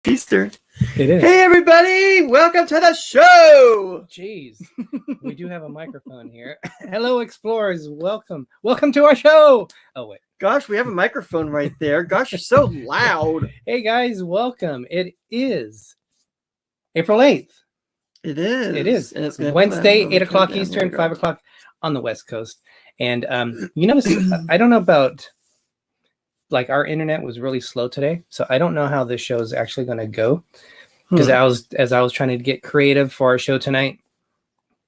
Easter. It is. Hey, everybody. Welcome to the show. Jeez. We do have a microphone here. Hello, Explorers. Welcome. Welcome to our show. Oh, wait. Gosh, we have a microphone right there. Gosh, you're so loud. Hey, guys. Welcome. It is April 8th. It is. It is. And it's Wednesday, 8 o'clock Eastern, 5 o'clock on the West Coast. And you know, I don't know about, like, our internet was really slow today, so I don't know how this show is actually going to go. Because as I was trying to get creative for our show tonight,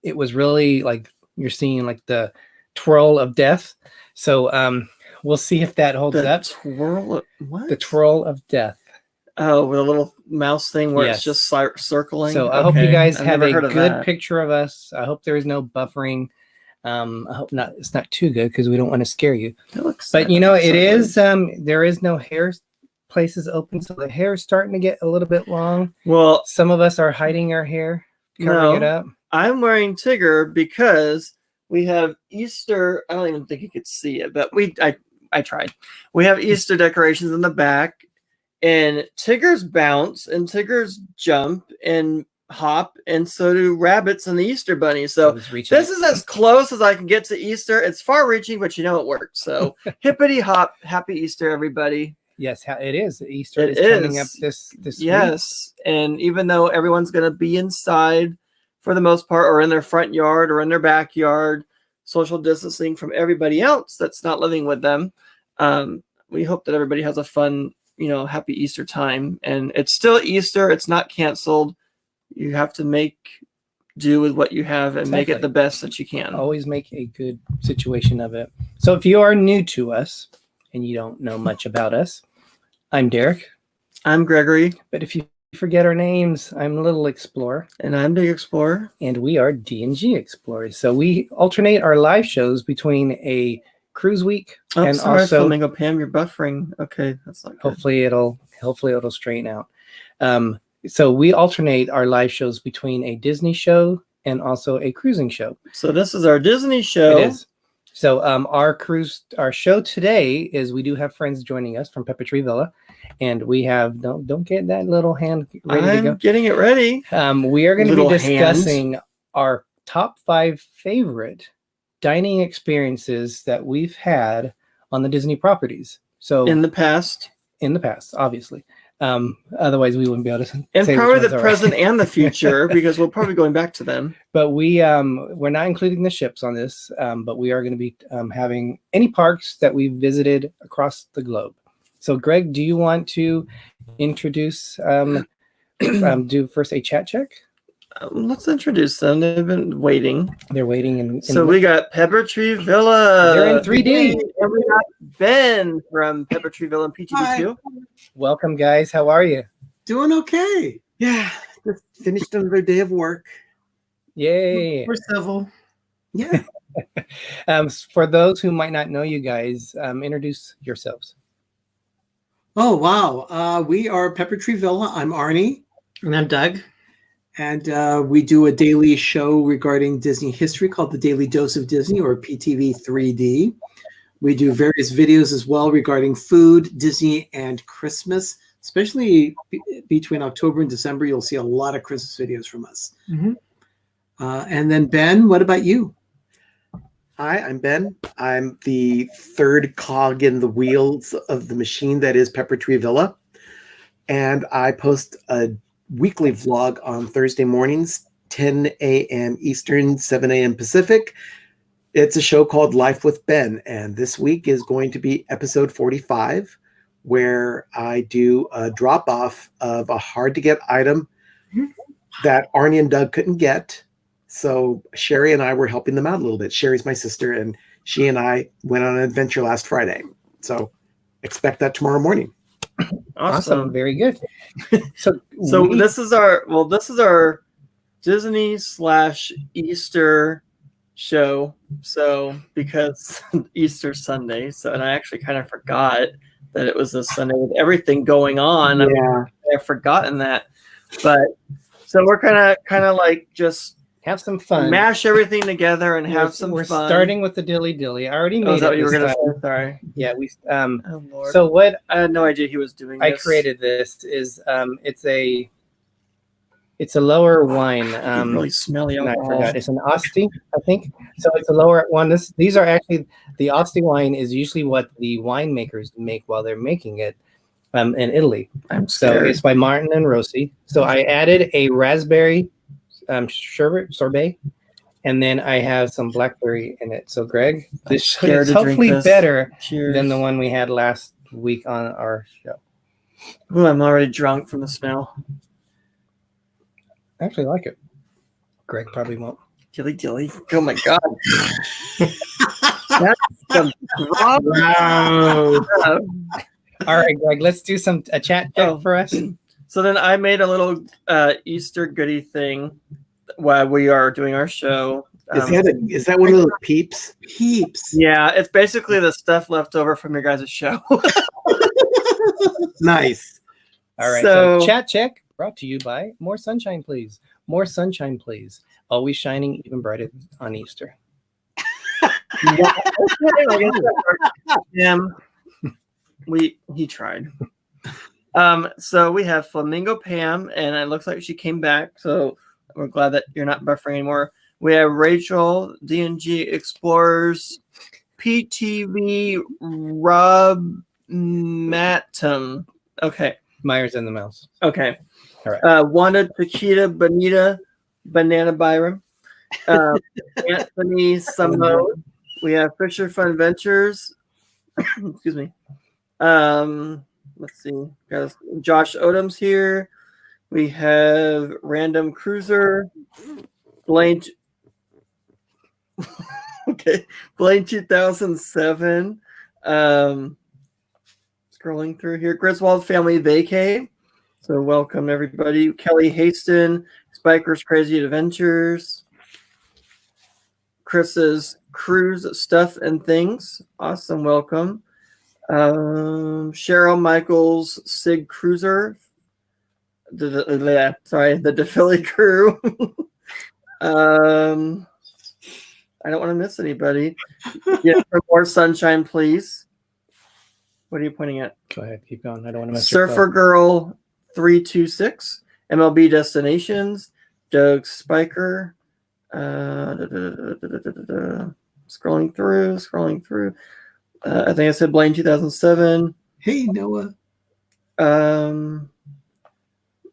it was really like you're seeing like the twirl of death. So we'll see if that holds up. Twirl of what? The twirl of death. Oh, with a little mouse thing where it's just circling. So I hope you guys have a good picture of us. I hope there is no buffering. I hope not. It's not too good because we don't want to scare you. But you know, it is. There is no hair places open, so the hair is starting to get a little bit long. Well, some of us are hiding our hair, covering it up. I'm wearing Tigger because we have Easter. I don't even think you could see it, but I tried. We have Easter decorations in the back, and Tiggers bounce and Tiggers jump and hop, and so do rabbits and the Easter bunny. So this is as close as I can get to Easter. It's far reaching, but you know it works. So hippity hop, happy Easter, everybody. Yes, it is. Easter is coming up this week. Yes, and even though everyone's going to be inside for the most part, or in their front yard or in their backyard, social distancing from everybody else that's not living with them, we hope that everybody has a fun, happy Easter time. And it's still Easter. It's not canceled. You have to make do with what you have and make it the best that you can. Always make a good situation of it. So if you are new to us and you don't know much about us, I'm Derek. I'm Gregory. But if you forget our names, I'm Little Explorer. And I'm Big Explorer. And we are D&G Explorers. So we alternate our live shows between a cruise week and also Flamingo Pam, you're buffering. Okay, that's not good. Hopefully it'll straighten out. So we alternate our live shows between a Disney show and also a cruising show. So this is our Disney show. It is. So our show today is we do have friends joining us from Pepper Tree Villa, and we have don't get that little hand ready to go. I'm getting it ready. We are going to be discussing our top 5 favorite dining experiences that we've had on the Disney properties. So in the past, obviously. Otherwise we wouldn't be able to. And probably the present and the future, because we'll probably going back to them. But we're not including the ships on this, but we are going to be having any parks that we've visited across the globe. So Greg, do you want to introduce, do first a chat check? Let's introduce them. They've been waiting. They're waiting. So we got Pepper Tree Villa. They're in 3D. And we got Ben from Pepper Tree Villa and PTV2. Welcome, guys. How are you? Doing okay. Yeah. Just finished another day of work. Yay. For civil. Yeah. For those who might not know you guys, introduce yourselves. Oh, wow. We are Pepper Tree Villa. I'm Arnie. And I'm Doug. And we do a daily show regarding Disney history called The Daily Dose of Disney, or PTV 3D. We do various videos as well regarding food, Disney, and Christmas. Especially between October and December, you'll see a lot of Christmas videos from us. Mm-hmm. And then Ben, what about you? Hi, I'm Ben. I'm the third cog in the wheels of the machine that is Pepper Tree Villa. And I post a weekly vlog on Thursday mornings, 10 a.m. Eastern, 7 a.m. Pacific. It's a show called Life with Ben, and this week is going to be episode 45, where I do a drop-off of a hard-to-get item that Arnie and Doug couldn't get. So Sherry and I were helping them out a little bit. Sherry's my sister, and she and I went on an adventure last Friday. So expect that tomorrow morning. Awesome. Very good. So this is our Disney / Easter show. So because Easter Sunday, and I actually kind of forgot that it was this Sunday with everything going on. Yeah. I've forgotten that. But so we're kind of like just have some fun. Mash everything together and have some We're fun. starting with the dilly dilly. I already made Is that what it you were this gonna time. say? Sorry. Yeah, we Oh Lord. so what I had no idea he was doing I this. created this is it's a lower wine. Really smelly And I alcohol. forgot. It's an Asti, I think. So it's a lower one. These are actually the Asti wine is usually what the winemakers make while they're making it in Italy. I'm So scared. it's by Martin and Rossi. So I added a raspberry sorbet, and then I have some blackberry in it. So Greg, this scared is to drink hopefully this. better Cheers. than the one we had last week on our show. Ooh, I'm already drunk from the smell. I actually like it. Greg probably won't. Dilly dilly. Oh my god. That's some drama. Wow. All right, Greg, let's do a chat check for us. So then I made a little Easter goodie thing while we are doing our show. Is that one of those peeps? Peeps. Yeah, it's basically the stuff left over from your guys' show. Nice. All right, so chat check brought to you by More Sunshine, Please. More sunshine, please. Always shining even brighter on Easter. He tried. So we have Flamingo Pam, and it looks like she came back. So we're glad that you're not buffering anymore. We have Rachel, D&G Explorers, PTV, Rob Matum. Okay. Myers and the Mouse. Okay. All right. Wanda, Paquita, Bonita, Banana Byram, Anthony Samo. We have Fisher Fun Ventures. Excuse me. Let's see. Got Josh Odom's here. We have Random Cruiser. Blaine. Okay. Blaine 2007. Scrolling through here. Griswold Family Vacay. So welcome everybody. Kelly Haston, Spiker's Crazy Adventures. Chris's Cruise Stuff and Things. Awesome, welcome. Cheryl Michaels, Sig Cruiser. The DePhilly crew. I don't want to miss anybody. Yeah, for More Sunshine, please. What are you pointing at? Go ahead, keep going. I don't want to miss Surfer Girl 326, MLB Destinations, Doug Spiker. Scrolling through. I think I said Blaine 2007. Hey, Noah.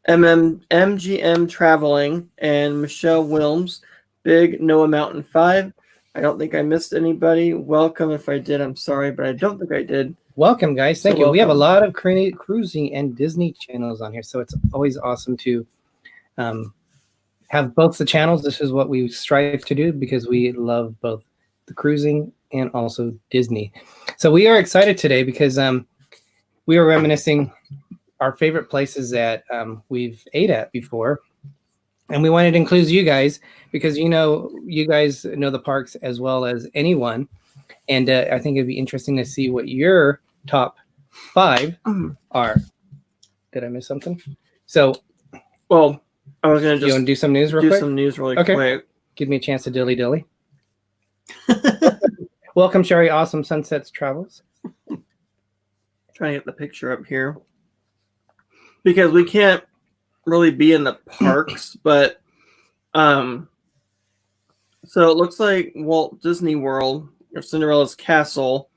MGM Traveling and Michelle Wilms, Big Noah Mountain 5. I don't think I missed anybody. Welcome. If I did, I'm sorry, but I don't think I did. Welcome, guys. Thank So you. We have a welcome. lot of cruising and Disney channels on here, so it's always awesome to have both the channels. This is what we strive to do because we love both the cruising and also Disney. So we are excited today because we are reminiscing our favorite places that we've ate at before. And we wanted to include you guys because you guys know the parks as well as anyone. And I think it'd be interesting to see what your top 5 are. Did I miss something? So, well, I was gonna you want to do some news real do quick? some news really Okay. quick. Give me a chance to dilly dilly. Welcome, Sherry. Awesome Sunsets Travels. Trying to get the picture up here because we can't really be in the parks, but so it looks like Walt Disney World or Cinderella's Castle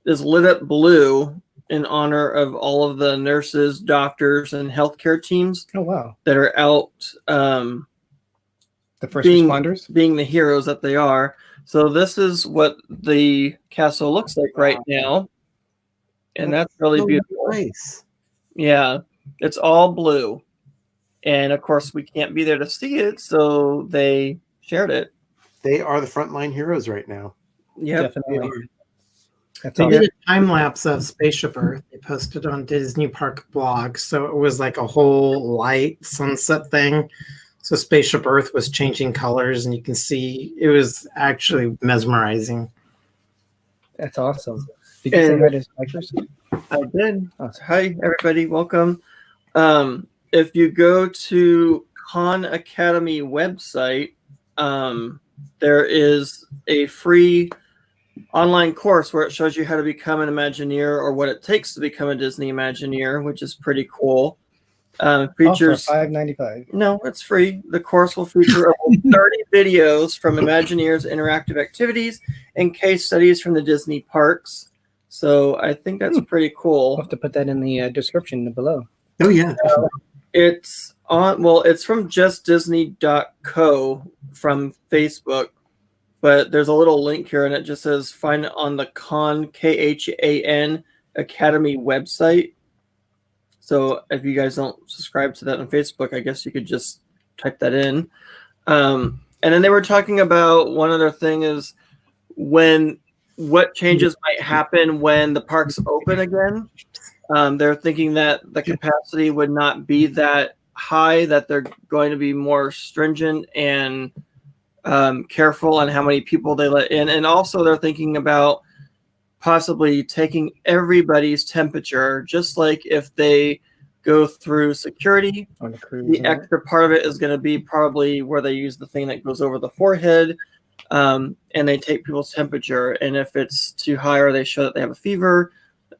is lit up blue in honor of all of the nurses, doctors, and healthcare teams Oh, wow. that are out The first being responders. the heroes that they are. So this is what the castle looks like right now, and that's really So beautiful. nice. Yeah, it's all blue, and of course we can't be there to see it, so they shared it. They are the frontline heroes right now. Yep. Definitely. That's They all. did a time lapse of Spaceship Earth. They posted on Disney Park blog. So it was like a whole light sunset thing. So Spaceship Earth was changing colors, and you can see it was actually mesmerizing. That's awesome. Did you say hi to Spikers? I did. Awesome. Hi, everybody. Welcome. If you go to Khan Academy website, there is a free online course where it shows you how to become an Imagineer or what it takes to become a Disney Imagineer, which is pretty cool. Features for $5.95. No, it's free. The course will feature over 30 videos from Imagineers' interactive activities and case studies from the Disney parks. So I think that's pretty cool. I'll have to put that in the description below. Oh yeah. It's on. Well, it's from justdisney.co from Facebook, but there's a little link here, and it just says find it on the KHAN Academy website. So if you guys don't subscribe to that on Facebook, I guess you could just type that in. And then they were talking about one other thing is what changes might happen when the parks open again. They're thinking that the capacity would not be that high, that they're going to be more stringent and careful on how many people they let in. And also they're thinking about possibly taking everybody's temperature, just like if they go through security. On the cruise, the extra part of it is going to be probably where they use the thing that goes over the forehead, and they take people's temperature. And if it's too high or they show that they have a fever,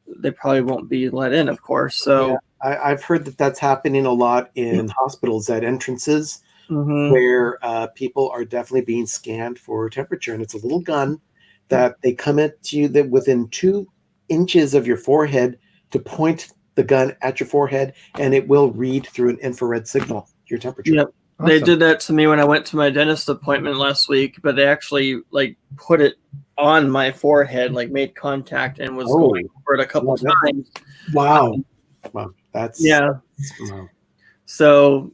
they probably won't be let in, of course. So yeah, I've heard that that's happening a lot in hospitals at entrances, where people are definitely being scanned for temperature, and it's a little gun that they come at you that within 2 inches of your forehead to point the gun at your forehead, and it will read through an infrared signal your temperature. Yep. Awesome. They did that to me when I went to my dentist appointment last week, but they actually put it on my forehead, made contact and was going over it a couple times. Wow. Wow. That's Yeah. Wow. So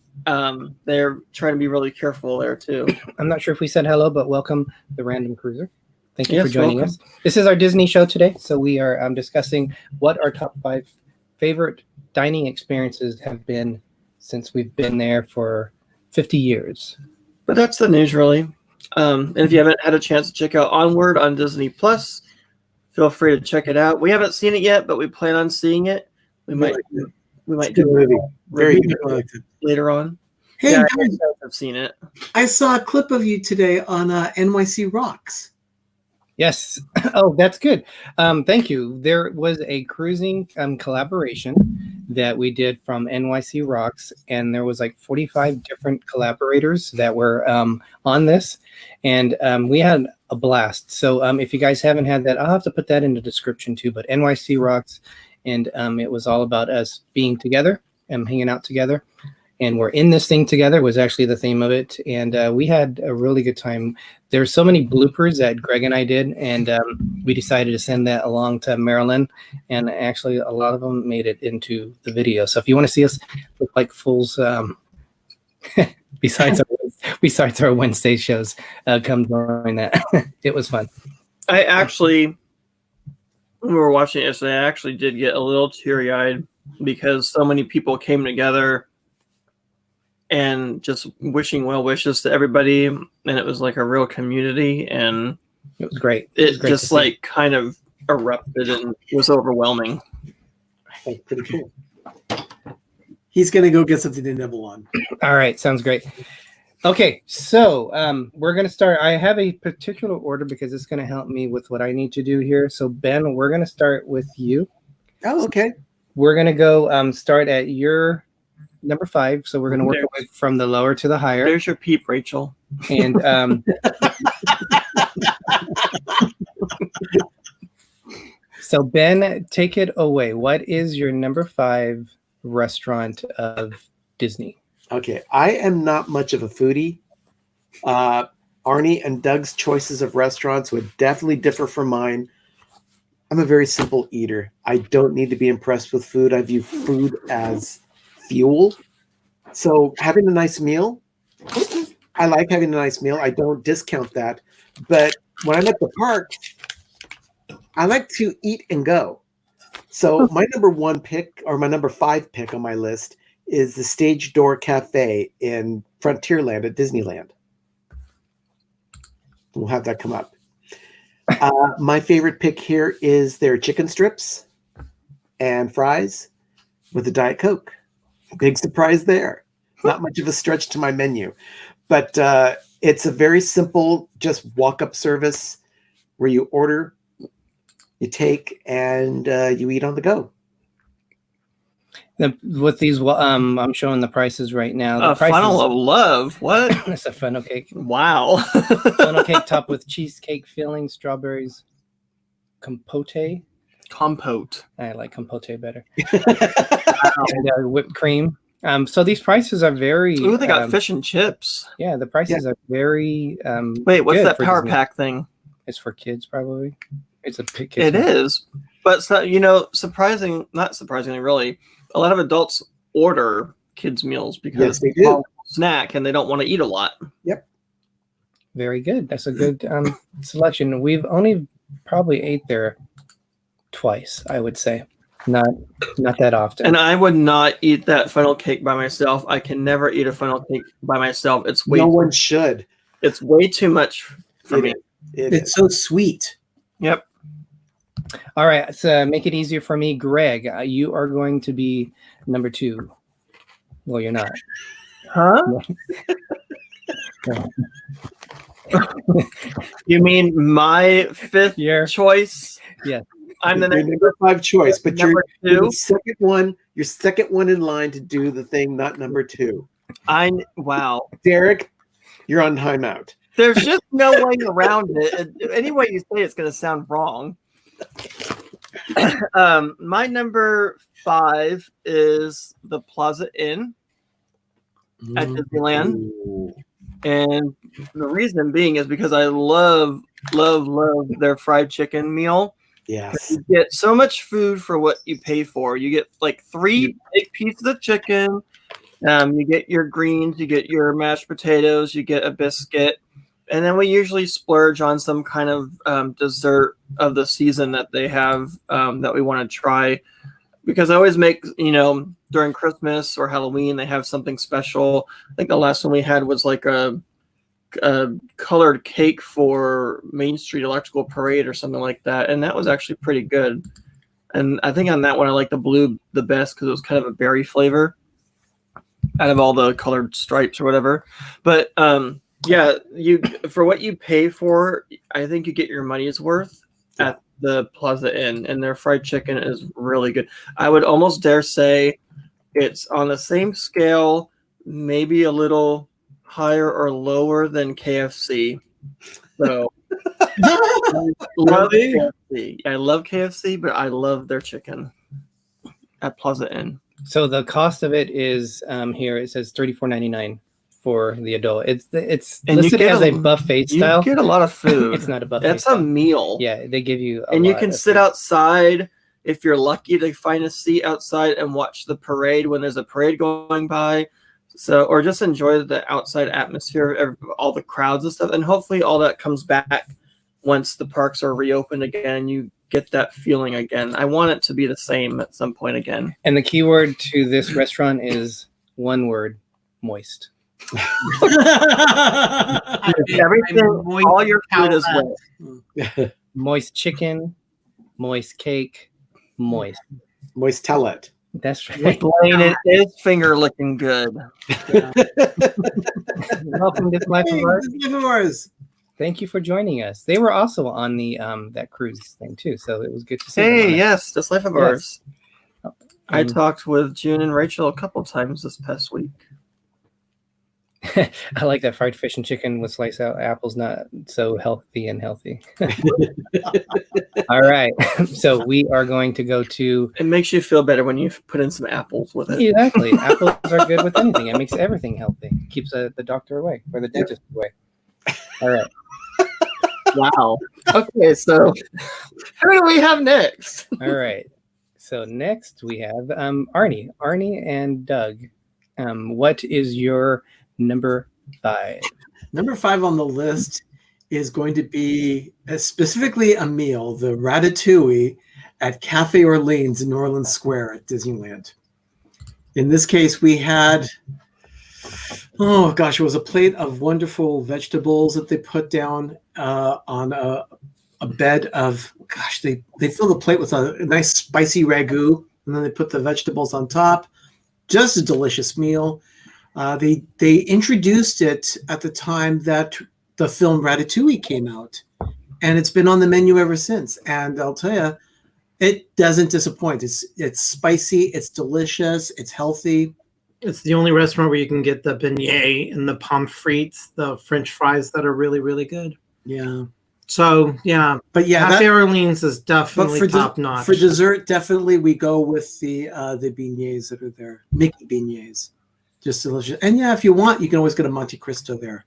they're trying to be really careful there too. I'm not sure if we said hello, but welcome the Random Cruiser. Thank you Yes, for joining welcome. us. This is our Disney show today. So we are discussing what our top 5 favorite dining experiences have been since we've been there for 50 years. But that's the news, really. And if you haven't had a chance to check out Onward on Disney Plus, feel free to check it out. We haven't seen it yet, but we plan on seeing it. We might It's a do good movie. a Very review good. later on. Hey, Yeah, Ben, I've seen it. I saw a clip of you today on NYC Rocks. Yes. Oh, that's good. Thank you. There was a cruising collaboration that we did from NYC Rocks, and there was 45 different collaborators that were on this, and we had a blast. So if you guys haven't had that, I'll have to put that in the description too, but NYC Rocks, and it was all about us being together and hanging out together. And we're in this thing together was actually the theme of it. And we had a really good time. There's so many bloopers that Greg and I did. And we decided to send that along to Marilyn. And actually, a lot of them made it into the video. So if you want to see us look like fools, besides our Wednesday shows, come join that. It was fun. I actually, when we were watching it yesterday, I actually did get a little teary-eyed because so many people came together and just wishing well wishes to everybody, and it was like a real community, and It was great. it was great just to see. kind of erupted and was overwhelming. That's pretty cool. He's gonna go get something to nibble on. All right, sounds great. Okay, so we're going to start. I have a particular order because it's going to help me with what I need to do here. So, Ben, we're going to start with you. Oh, okay. We're going to go start at your number 5. So, we're going to work our way from the lower to the higher. There's your peep, Rachel. And so, Ben, take it away. What is your number 5 restaurant of Disney? Okay, I am not much of a foodie. Arnie and Doug's choices of restaurants would definitely differ from mine. I'm a very simple eater. I don't need to be impressed with food. I view food as fuel. So having a nice meal, I like having a nice meal. I don't discount that. But when I'm at the park, I like to eat and go. So my number 1 pick, or my number 5 pick on my list, is the Stage Door Cafe in Frontierland at Disneyland. We'll have that come up. My favorite pick here is their chicken strips and fries with a Diet Coke. Big surprise there. Not much of a stretch to my menu. But It's a very simple, just walk-up service where you order, you take, and you eat on the go. With these, I'm showing the prices right now. The prices, funnel of love. What? It's a funnel cake. Wow. Funnel cake topped with cheesecake filling, strawberries, compote. Compote. I like compote better. And whipped cream. So these prices are very. Ooh, they got fish and chips. Yeah, the prices are very. Wait, what's good that for Power Disney. Pack thing? It's for kids, probably. It's a kid. It is, but so, not surprisingly, really, a lot of adults order kids meals because Yes, they do. Snack and they don't want to eat a lot. Yep. Very good. That's a good selection. We've only probably ate there twice, I would say. Not that often. And I would not eat that funnel cake by myself. I can never eat a funnel cake by myself. It's way No one should. It's way too much for me. It's so sweet. Yep. All right, so make it easier for me, Greg. You are going to be number 2. Well, you're not. Huh? You mean my 5th choice? Yes. I'm the number 5 choice, but you're number 2. the second one. You're second one in line to do the thing, not number 2. Wow. Derek, you're on timeout. There's just no way around it. Any way you say it's going to sound wrong. My number 5 is the Plaza Inn at Disneyland. Ooh. And the reason being is because I love their fried chicken meal. Yes. You get so much food for what you pay for. You get like 3 big pieces of chicken. You get your greens, you get your mashed potatoes, you get a biscuit. And then we usually splurge on some kind of dessert of the season that they have that we want to try. Because I always make, during Christmas or Halloween, they have something special. I think the last one we had was like a colored cake for Main Street Electrical Parade or something like that. And that was actually pretty good. And I think on that one, I like the blue the best because it was kind of a berry flavor out of all the colored stripes or whatever. But yeah, for what you pay for, I think you get your money's worth at the Plaza Inn, and their fried chicken is really good. I would almost dare say it's on the same scale, maybe a little higher or lower than KFC. So I love KFC. I love KFC, but I love their chicken at Plaza Inn. So the cost of it is here. It says $34.99 for the adult. It's listed as a buffet style. You get a lot of food. It's not a buffet. It's a meal. Yeah, they give you and you can sit outside if you're lucky to find a seat outside and watch the parade when there's a parade going by. So, or just enjoy the outside atmosphere of all the crowds and stuff. And hopefully all that comes back once the parks are reopened again. You get that feeling again. I want it to be the same at some point again. And the key word to this restaurant is one word: moist. Everything, all your food is wet. Moist chicken, moist cake, moist. Moist tellette. That's right. Blaine, it is finger looking good. Yeah. Welcome to DisLyfeOfOurs. Thank you for joining us. They were also on the that cruise thing too, so it was good to see them. Hey, yes, DisLyfeOfOurs. Yes. I talked with June and Rachel a couple times this past week. I like that fried fish and chicken with sliced out apples, not so healthy and healthy. All right. So we are going to go to... It makes you feel better when you put in some apples with it. Exactly. Apples are good with anything. It makes everything healthy. Keeps the doctor away or the dentist away. All right. Wow. Okay, so who do we have next? All right. So next we have Arnie. Arnie and Doug. What is your number 5? Number 5 on the list is going to be specifically a meal, the ratatouille at Cafe Orleans in Orleans Square at Disneyland. In this case, we had, oh gosh, it was a plate of wonderful vegetables that they put down on a bed of, gosh, they filled the plate with a nice spicy ragu, and then they put the vegetables on top. Just a delicious meal. They introduced it at the time that the film Ratatouille came out, and it's been on the menu ever since. And I'll tell you, it doesn't disappoint. It's spicy, it's delicious, it's healthy. It's the only restaurant where you can get the beignet and the pommes frites, the French fries that are really, really good. Yeah. So yeah, But yeah, Cafe that, Orleans is but definitely top notch. for dessert, definitely we go with the beignets that are there, Mickey beignets, just delicious. And yeah, if you want, you can always get a Monte Cristo there.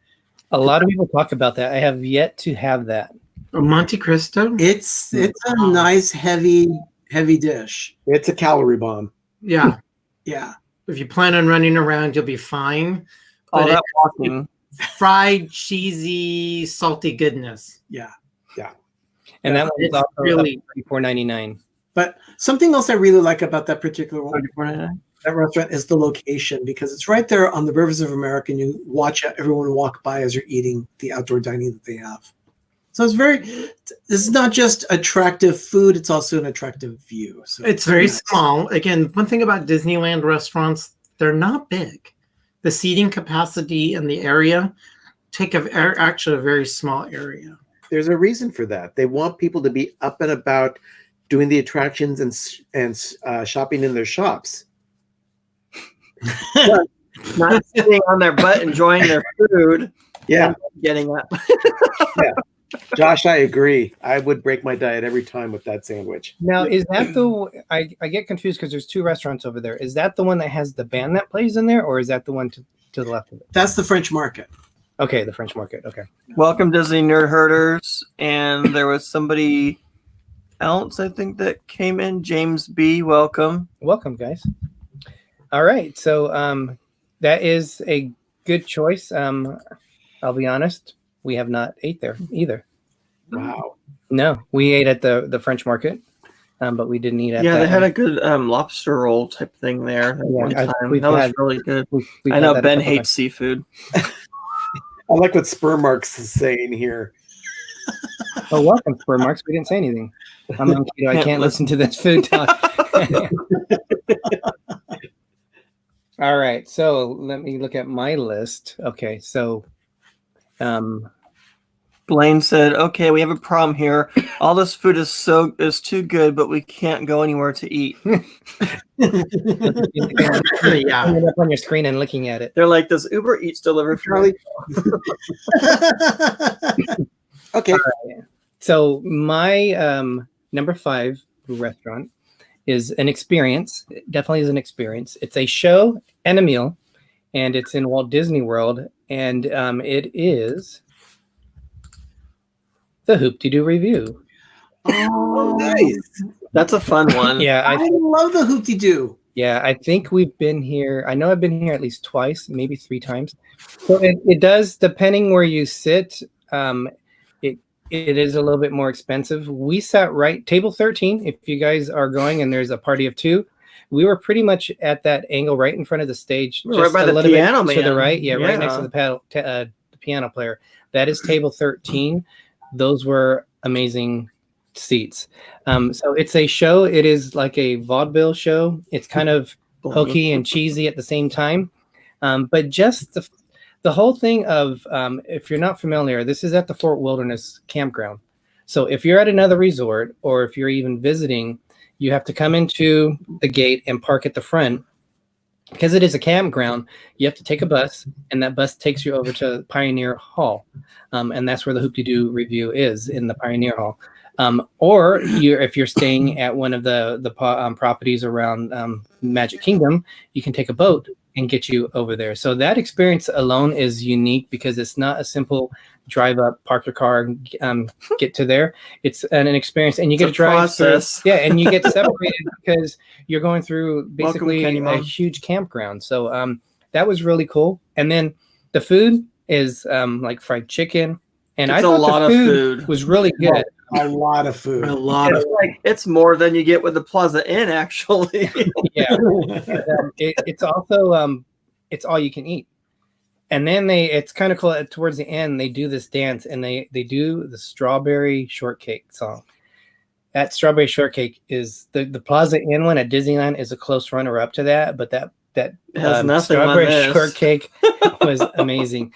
A lot of people talk about that. I have yet to have that. Monte Cristo. It's a nice heavy dish. It's a calorie bomb. Yeah, Yeah. if you plan on running around, you'll be fine. All But that walking. fried, cheesy, salty goodness. Yeah. And that one is It's also really- $34.99. But something else I really like about that particular one, $34.99. that restaurant, is the location, because it's right there on the rivers of America, and you watch everyone walk by as you're eating the outdoor dining that they have. So this is not just attractive food, it's also an attractive view. So It's very nice. small. Again, one thing about Disneyland restaurants, they're not big. The seating capacity in the area take actually a very small area. There's a reason for that. They want people to be up and about, doing the attractions and shopping in their shops. Not sitting on their butt enjoying their food. Yeah, Getting up. Josh, I agree. I would break my diet every time with that sandwich. Now, is that I get confused because there's two restaurants over there. Is that the one that has the band that plays in there, or is that the one to the left of it? That's the French Market. Okay, the French Market. Okay. Welcome, Disney Nerd Herders. And there was somebody else, I think, that came in. James B. Welcome. Welcome, guys. All right. So that is a good choice. I'll be honest. We have not ate there either. Wow. No, we ate at the French Market, but we didn't eat at Yeah, that they had one. a good lobster roll type thing there at one I- time. we've That was had- really good. We've I had know that a Ben couple hates seafood. I like what Spurmarks is saying here. times. Oh, welcome, Spur Marks. We didn't say anything. I'm on keto. I can't listen to this food talk. All right. So let me look at my list. Okay. So, Blaine said, "Okay, we have a problem here. All this food is too good, but we can't go anywhere to eat." Yeah. Putting it up on your screen and looking at it. They're like, "Does Uber Eats deliver Charlie. Okay. So my number 5 restaurant is an experience. It definitely is an experience. It's a show and a meal, and it's in Walt Disney World, and it is the Hoop-de-Doo Review. Oh, nice. That's a fun one. Yeah, I love the Hoop-de-Doo. Yeah, I think we've been here. I know I've been here at least twice, maybe 3 times. So it does, depending where you sit, it is a little bit more expensive. We sat right, table 13, if you guys are going and there's a party of 2. We were pretty much at that angle right in front of the stage. Right by the little piano bit to the man. right. Yeah, right next Yeah. to the piano player. That is table 13. Those were amazing seats. So it's a show. It is like a vaudeville show. It's kind of hokey and cheesy at the same time. But just the whole thing of, if you're not familiar, this is at the Fort Wilderness Campground. So if you're at another resort or if you're even visiting, you have to come into the gate and park at the front. Because it is a campground, you have to take a bus, and that bus takes you over to Pioneer Hall. And that's where the Hoop-de-Doo Review is, in the Pioneer Hall. Or if you're staying at one of the properties around Magic Kingdom, you can take a boat and get you over there. So that experience alone is unique because it's not a simple drive up, park your car, and get to there. It's an experience, and you get to drive through, and you get separated because you're going through basically a huge campground. So that was really cool. And then the food is like fried chicken, and I thought the food was really good. A lot of food. A lot of it's more than you get with the Plaza Inn, actually. Yeah. It's also it's all you can eat. And then it's kind of cool towards the end, they do this dance and they do the Strawberry Shortcake song. That Strawberry Shortcake is the Plaza Inn one at Disneyland is a close runner up to that, but that that It has nothing on strawberry this. shortcake was amazing.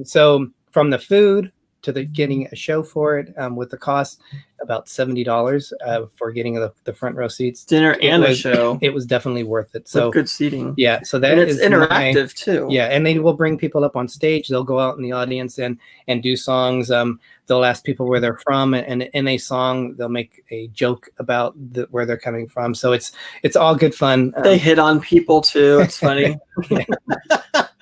So from the food to the getting a show for it, with the cost about $70 for getting the front row seats, Dinner and a was, show. it was definitely worth it. So With good seating. yeah, so that And it's is interactive too. Yeah, and they will bring people up on stage. They'll go out in the audience and do songs. They'll ask people where they're from, and in a song, they'll make a joke about where they're coming from. So it's all good fun. They hit on people too. It's funny. But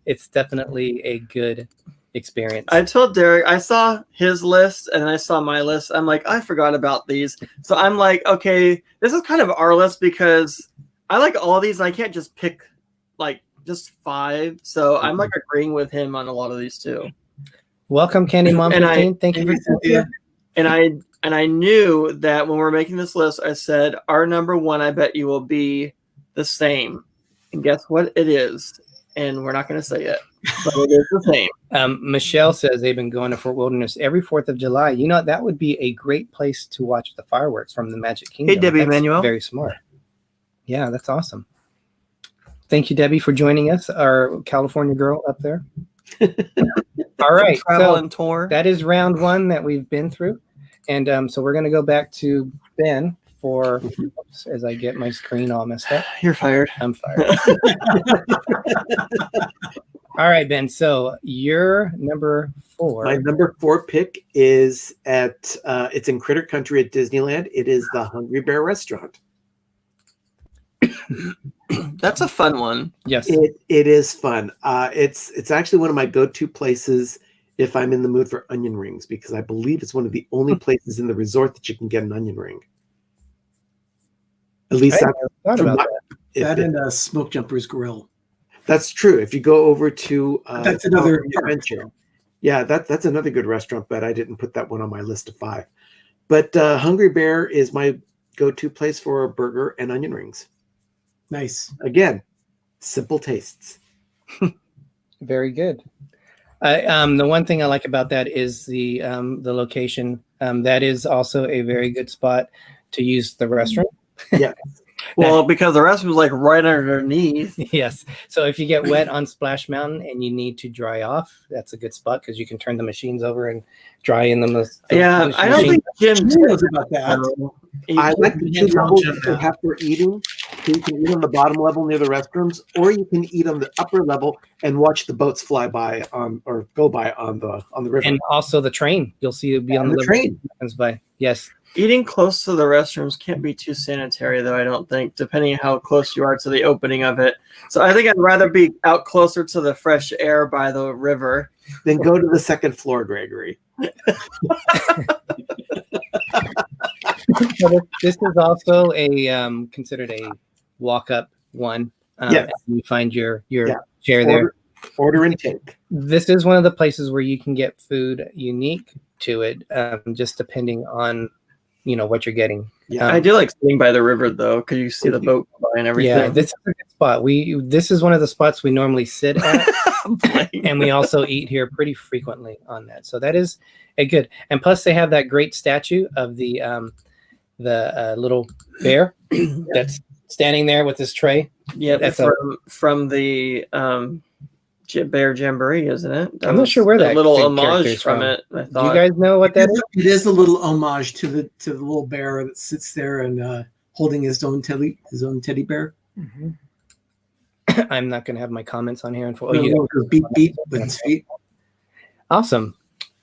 it's definitely a good experience. I told Derek, I saw his list and I saw my list. I'm like, I forgot about these. So I'm like, okay, this is kind of our list because I like all these. And I can't just pick like just 5. So I'm like agreeing with him on a lot of these too. Welcome, Candy Mom. And 15. Thank you for Yeah. And I knew that when we're making this list, I said our number 1, I bet you will be the same. And guess what it is? And we're not going to say it, but it is the same. Michelle says they've been going to Fort Wilderness every 4th of July. You know, that would be a great place to watch the fireworks from the Magic Kingdom. Hey, Debbie That's Manuel. Very smart. Yeah, that's awesome. Thank you, Debbie, for joining us, our California girl up there. All right. Travel So and tour. that is round 1 that we've been through. And so we're going to go back to Ben for, oops, as I get my screen all messed up. You're fired. I'm fired. All right, Ben. So your number 4. My number 4 pick is at it's in Critter Country at Disneyland. It is the Hungry Bear restaurant. That's a fun one. Yes. It is fun. It's actually one of my go-to places if I'm in the mood for onion rings, because I believe it's one of the only places in the resort that you can get an onion ring. At least I never thought about That and Smoke Jumper's Grill. that's true. If you go over to That's another convention, yeah, that's another good restaurant, but I didn't put that one on my list of 5. But Hungry Bear is my go-to place for a burger and onion rings. Nice. Again, simple tastes. Very good. The one thing I like about that is the location. That is also a very good spot to use the restroom. Yeah. Well, because the restroom's like right underneath. Yes. So if you get wet on Splash Mountain and you need to dry off, that's a good spot because you can turn the machines over and dry in them. Yeah, I don't think Jim knows about that. I like the 2 tell levels Jim you that. have for eating. So you can eat on the bottom level near the restrooms, or you can eat on the upper level and watch the boats fly by or go by on the river. And also the train. You'll see it be on And the train. Comes by. Yes. Eating close to the restrooms can't be too sanitary, though, I don't think, depending on how close you are to the opening of it. So I think I'd rather be out closer to the fresh air by the river. Then go to the 2nd floor, Gregory. So this is also a considered a walk-up one. Yes. You find your Yeah. chair there. Order and take. This is one of the places where you can get food unique to it, just depending on what you're getting. Yeah. I do like sitting by the river, though, because you see the boat go by and everything. Yeah, this is a good spot. This is one of the spots we normally sit at, and we also eat here pretty frequently on that. So that is a good. And plus, they have that great statue of the little bear that's standing there with his tray. Yeah, That's from the Bear Jamboree, isn't it? I'm not sure where that little big homage character is from from. it. I Do thought. you guys know what that is? It is a little homage to the little bear that sits there and holding his own teddy bear. I'm not going to have my comments on here. Beat beat with his feet. Awesome.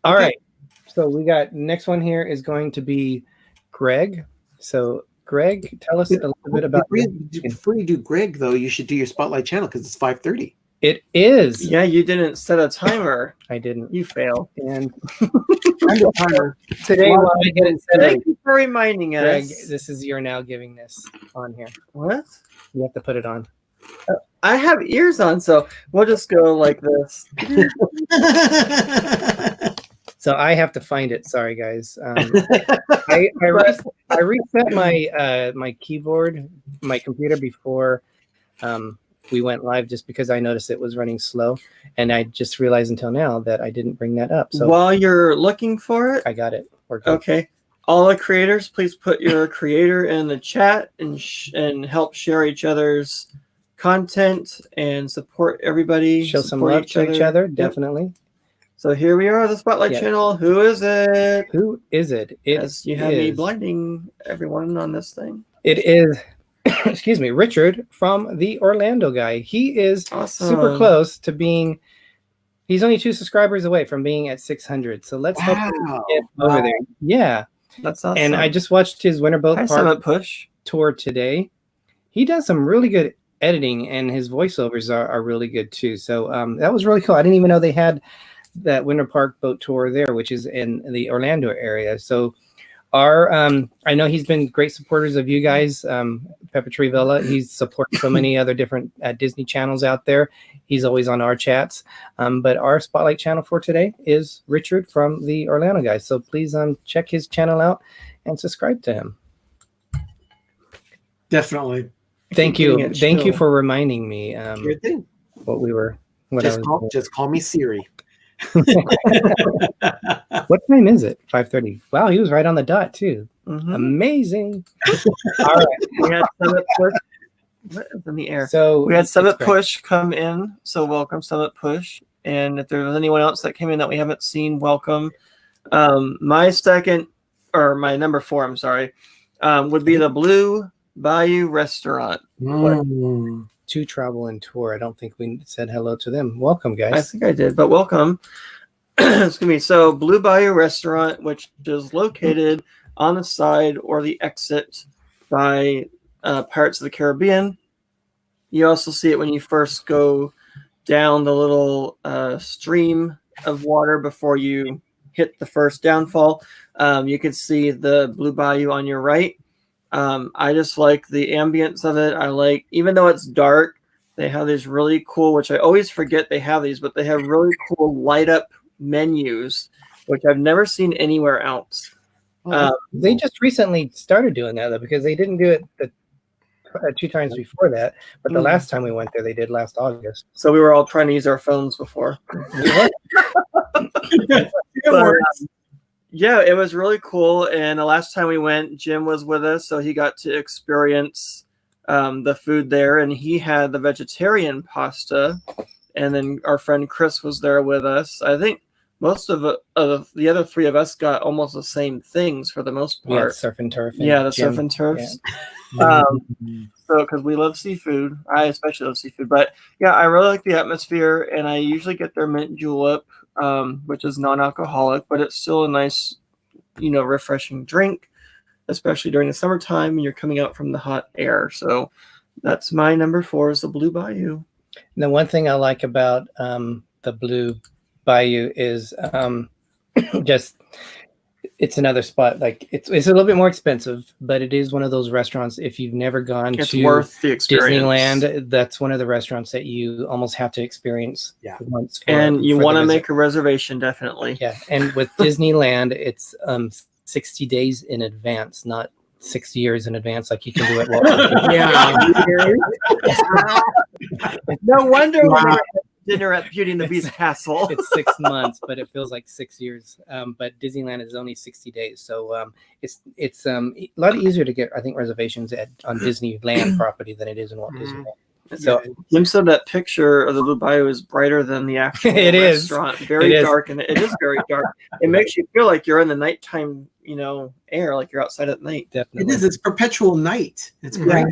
All right. So we got next one here is going to be Greg. So Greg, tell us a little bit about Before you do Greg, though, you should do your spotlight channel because it's 5:30. it. Is Yeah, you didn't set a timer. I didn't. You fail. And I'm the timer. today, while I get it set up, Thank you for reminding Greg, us. this is you're now giving this on here. What? You have to put it on. I have ears on, so we'll just go like this. So I have to find it. Sorry, guys. I reset my keyboard, my computer before we went live, just because I noticed it was running slow, and I just realized until now that I didn't bring that up. So While you're looking for it, I got it. We're good. okay. All the creators, please put your creator in the chat and help share each other's content and support everybody. Show some support love to each other, Yep. definitely. So here we are, the Spotlight Yeah. channel. Who is it? Who is it? It As you have me is- blinding everyone on this thing. It is, excuse me, Richard from the Orlando guy. He is Awesome. super close to being. He's only 2 subscribers away from being at 600. So let's hope he Wow. get over there. Yeah, That's awesome. and I just watched his Winter Boat Hi, Park Summit Push. tour today. He does some really good editing, and his voiceovers are really good too. So that was really cool. I didn't even know they had that Winter Park boat tour there, which is in the Orlando area. So our I know he's been great supporters of you guys, Pepper Tree Villa. He's supported so many other different Disney channels out there. He's always on our chats. But our Spotlight channel for today is Richard from the Orlando guys. So please check his channel out and subscribe to him. Definitely. Thank Keep you. getting it Thank you chill. for reminding me Sure thing. what we were. What Just call me Siri. What time is it? 5:30. Wow, he was right on the dot too. Mhm. Amazing. All right. We had Summit Push. What is in the air? So We had Summit it's great. Push come in, so welcome Summit Push. And if there's anyone else that came in that we haven't seen, welcome. My number 4, I'm sorry, would be the Blue Bayou Restaurant. To Travel and Tour. I don't think we said hello to them. Welcome, I guys. think I did, but welcome. Excuse me. So Blue Bayou Restaurant, which is located on the side or the exit by Pirates of the Caribbean. You also see it when you first go down the little stream of water before you hit the first downfall. You can see the Blue Bayou on your right. I just like the ambience of it. I like, even though it's dark, they have these really cool, which I always forget they have these, but they have really cool light up menus, which I've never seen anywhere else. They just recently started doing that though, because they didn't do it the 2 times before that. But the last time we went there, they did last August. So we were all trying to use our phones before. But, yeah, it was really cool. And the last time we went, Jim was with us, so he got to experience the food there, and he had the vegetarian pasta. And then our friend Chris was there with us. I think most of the other 3 of us got almost the same things for the most We had part. surf and turf. Yeah, the Jim. surf and turfs. So because we love seafood, I especially love seafood. But yeah, I really like the atmosphere, and I usually get their mint julep, which is non-alcoholic, but it's still a nice, refreshing drink, especially during the summertime when you're coming out from the hot air. So that's my number 4 is the Blue Bayou. And the one thing I like about the Blue Bayou is just it's another spot. Like it's a little bit more expensive, but it is one of those restaurants. If you've never gone It's to worth the experience. Disneyland, that's one of the restaurants that you almost have to experience once. And you for the want to visit. make a reservation, definitely. Yeah, and with Disneyland, it's 60 days in advance, not 6 years in advance, like you can do at Walt Disney. No wonder we had dinner at Beauty and the Beast Castle. It's 6 months, but it feels like 6 years. But Disneyland is only 60 days, so it's a lot easier to get, I think, reservations on Disneyland property than it is in Walt Disney World. So Jim said that picture of the Blue Bayou is brighter than the actual It is. restaurant. Very It is. dark, and it is very dark. It makes you feel like you're in the nighttime, air, like you're outside at night. definitely. It is. It's perpetual night. It's great.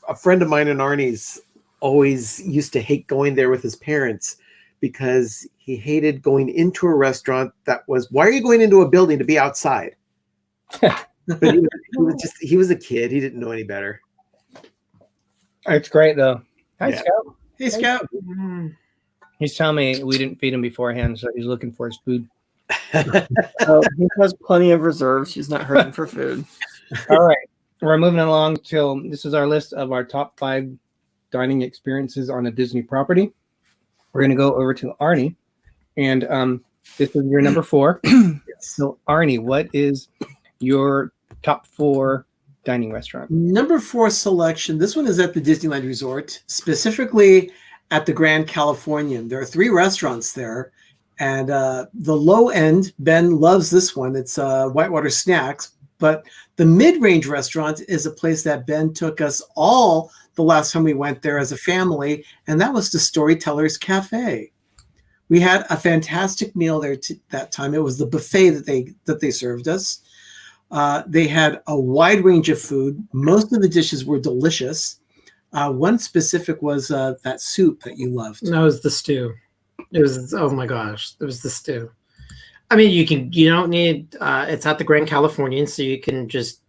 A friend of mine in Arnie's always used to hate going there with his parents because he hated going into a restaurant that was, why are you going into a building to be outside? But he was a kid. He didn't know any better. It's great though. Hi, Yeah. Scout. Hey, Scout. He's telling me we didn't feed him beforehand, so he's looking for his food. So he has plenty of reserves. He's not hurting for food. All right, we're moving along till this is our list of our top 5 dining experiences on a Disney property. We're going to go over to Arnie, and this is your number 4. So, Arnie, what is your top 4 dining restaurant? Number 4 selection. This one is at the Disneyland Resort, specifically at the Grand Californian. There are 3 restaurants there, and the low end, Ben loves this one. It's Whitewater Snacks, But the mid-range restaurant is a place that Ben took us all the last time we went there as a family, and that was the Storytellers Cafe. We had a fantastic meal there that time. It was the buffet that they served us. They had a wide range of food. Most of the dishes were delicious. One specific was that soup that you loved. No, it was the stew. It was, oh my gosh, it was the stew. I mean, you don't need, it's at the Grand Californian, so you can just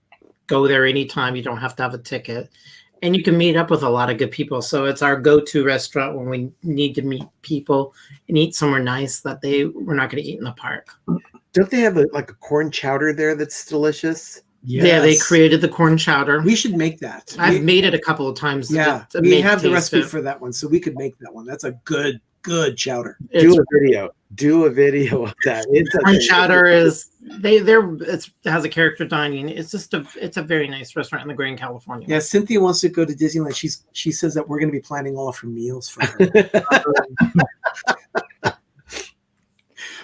go there anytime. You don't have to have a ticket. And you can meet up with a lot of good people. So it's our go-to restaurant when we need to meet people and eat somewhere nice that we're not going to eat in the park. Don't they have a corn chowder there that's delicious? Yes. Yeah, they created the corn chowder. We should make that. I've made it a couple of times. Yeah, we have the recipe for that one, so we could make that one. That's a good chowder. Do a video. Do a video of that. Corn chowder is it has a character dining. It's a very nice restaurant in the Grand California. Yeah, Cynthia wants to go to Disneyland. She says that we're going to be planning all of her meals for her.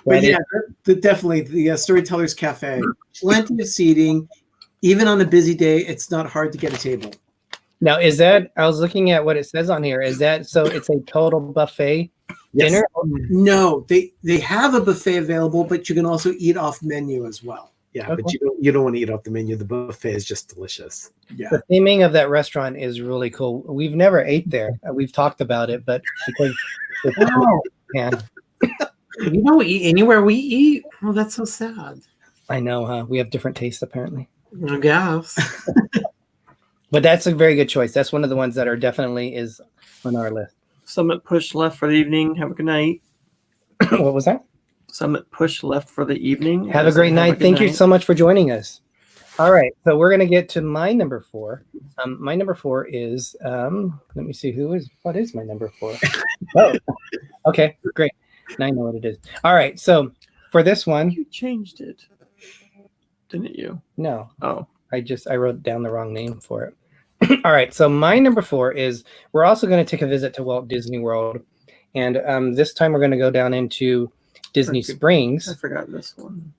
But yeah, definitely the Storytellers Cafe. Plenty of seating. Even on a busy day, it's not hard to get a table. Now, is that, I was looking at what it says on here. Is that, so it's a total buffet dinner? No, they have a buffet available, but you can also eat off menu as well. Yeah, Okay. but you don't want to eat off the menu. The buffet is just delicious. Yeah. The theming of that restaurant is really cool. We've never ate there. We've talked about it, but because and We don't eat anywhere we eat. Oh, that's so sad. I know, huh? We have different tastes apparently. I guess. But that's a very good choice. That's one of the ones that are definitely is on our list. Summit push left for the evening. Have a good night. What was that? Summit push left for the evening. Have a great night. Thank you so much for joining us. All right, so we're going to get to my number 4. My number 4 is, let me see what is my number 4? Oh, okay, great. Now I know what it is. All right, so for this one. You changed it, didn't you? No. Oh. I wrote down the wrong name for it. All right, so my number 4 is, we're also going to take a visit to Walt Disney World. And this time we're going to go down into Disney Springs. I forgot this one.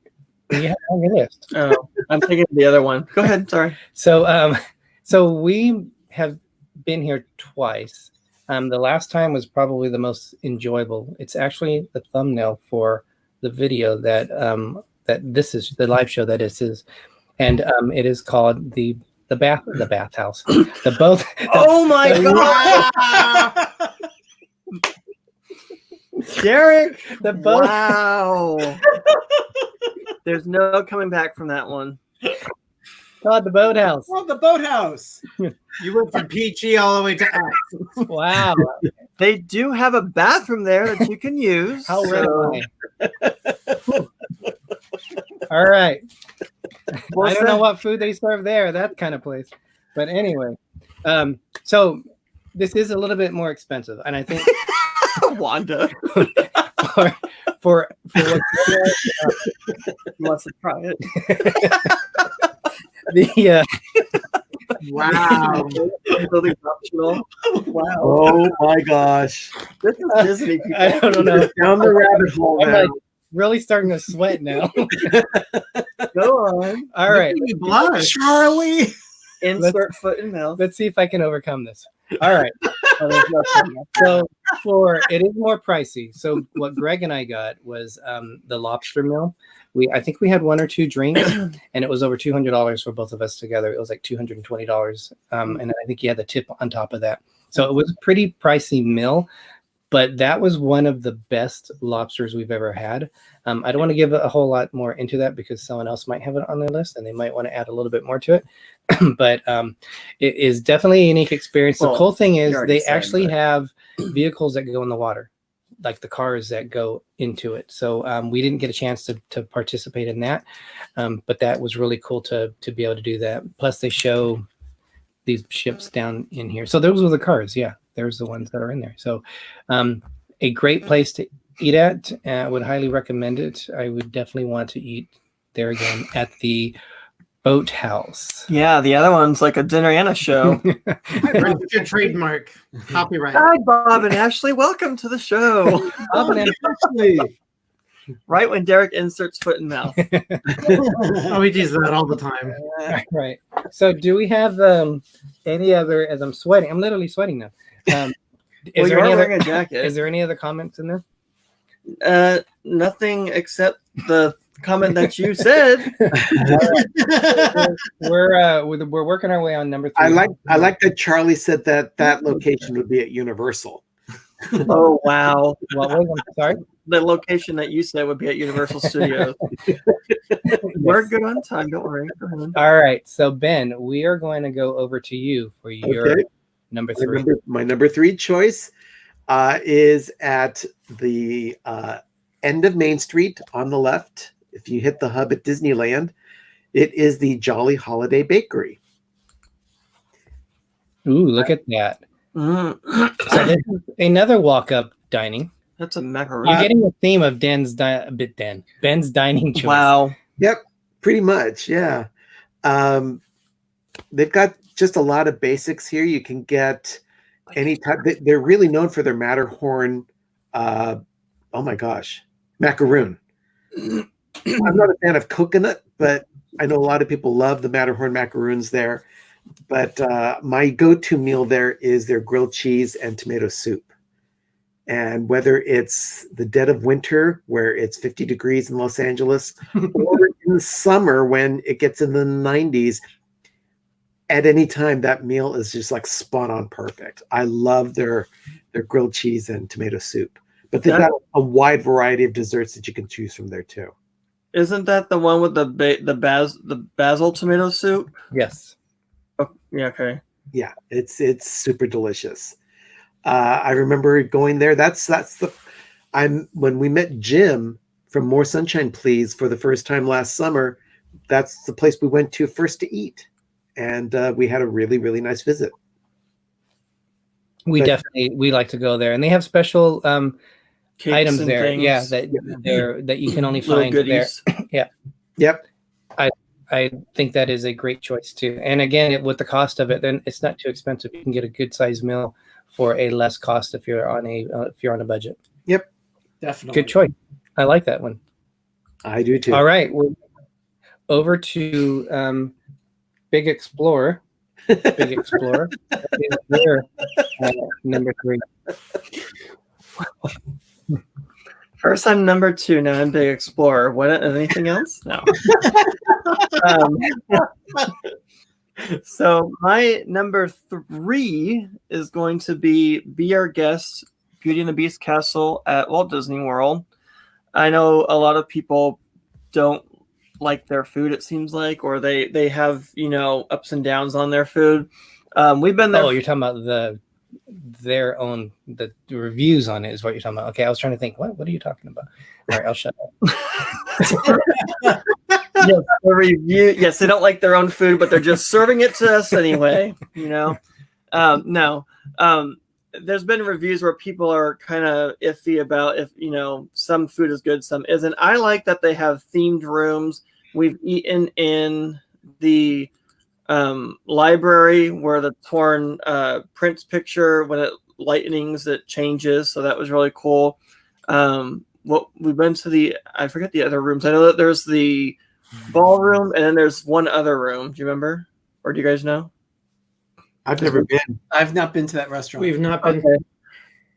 You have it on your list. Oh, I'm thinking of the other one. Go ahead. Sorry. So, so we have been here twice. The last time was probably the most enjoyable. It's actually the thumbnail for the video that this is the live show that this is, and it is called the bathhouse. The both. Oh my god, Derek! The boat. Wow. There's no coming back from that one. Called the boathouse. Oh, the boathouse. You went from PG all the way to X. Wow. They do have a bathroom there that you can use. How red am I? All right. I don't know what food they serve there, that kind of place. But anyway, so this is a little bit more expensive, and I think Wanda for what wants to try it. the Wow. Totally optional. Wow. Oh my gosh. This is Disney people. I don't know. Down the rabbit hole I'm now. like really starting to sweat now. Go on. All right. You blush. Charlie. Insert foot in mouth. Let's see if I can overcome this. All right. So it is more pricey. So what Greg and I got was the lobster meal. I think we had 1 or 2 drinks, and it was over $200 for both of us together. It was like $220, and I think you had the tip on top of that. So it was a pretty pricey meal, but that was one of the best lobsters we've ever had. I don't want to give a whole lot more into that because someone else might have it on their list, and they might want to add a little bit more to it. But it is definitely a unique experience. Well, the cool thing is they said, actually but... have vehicles that go in the water, like the cars that go into it. So we didn't get a chance to participate in that, but that was really cool to be able to do that. Plus they show these ships down in here. So those were the cars. Yeah, there's the ones that are in there. So a great place to eat at. I would highly recommend it. I would definitely want to eat there again at the Boathouse. Yeah, the other one's like a dinner and a show. It's your trademark. Copyright. Hi, Bob and Ashley. Welcome to the show. Bob and Ashley. Right when Derek inserts foot in mouth. Oh, we do that all the time. Right. So do we have any other? As I'm sweating, I'm literally sweating now. Well, Is you there are any wearing other? a jacket. Is there any other comments in there? Nothing except the comment that you said. We're working our way on number 3. I like that Charlie said that location would be at Universal. Oh wow! What was I'm sorry? The location that you said would be at Universal Studios. We're good on time. Don't worry. Go ahead. All right. So Ben, we are going to go over to you for your Okay. number 3. My number 3 choice is at the end of Main Street on the left. If you hit the hub at Disneyland, it is the Jolly Holiday Bakery. Ooh, look at that. Mm. So this is another walk-up dining. That's a macaron. You're getting the theme of Ben's dining choice. Wow. Yep, pretty much. Yeah. They've got just a lot of basics here. You can get any type. They're really known for their Matterhorn. Oh my gosh, macaroon. I'm not a fan of coconut, but I know a lot of people love the Matterhorn macaroons there. But my go-to meal there is their grilled cheese and tomato soup. And whether it's the dead of winter, where it's 50 degrees in Los Angeles, or in the summer when it gets in the 90s, at any time, that meal is just like spot on perfect. I love their grilled cheese and tomato soup. But they've got a wide variety of desserts that you can choose from there too. Isn't that the one with the basil tomato soup? Yes. Oh, yeah. Okay. Yeah, it's super delicious. I remember going there. When we met Jim from More Sunshine Please for the first time last summer, that's the place we went to first to eat. And we had a really, really nice visit. We like to go there, and they have special Cakes items and there. things. Yeah, that you can only Little find there. goodies. Yeah. Yep. I think that is a great choice too. And again, with the cost of it, then it's not too expensive. You can get a good sized meal for a less cost if you're on a budget. Yep. Definitely. Good choice. I like that one. I do too. All right, we're over to Big Explorer. Big Explorer. Is your, number 3. First, I'm number 2. Now I'm Big Explorer. What? Anything else? No. So my number 3 is going to be our guest, Beauty and the Beast Castle at Walt Disney World. I know a lot of people don't like their food, it seems like, or they have ups and downs on their food. We've been there. Oh, you're talking about the reviews on it is what you're talking about. Okay, I was trying to think, what are you talking about? All right, I'll shut up. Yes, the review. Yes, they don't like their own food, but they're just serving it to us anyway. No. There's been reviews where people are kind of iffy about if some food is good, some isn't. I like that they have themed rooms. We've eaten in the library where the torn Prince picture, when it lightnings, it changes. So that was really cool. We've been to I forget the other rooms. I know that there's the ballroom and then there's one other room. Do you remember? Or do you guys know? I've never been. I've not been to that restaurant. We've not been.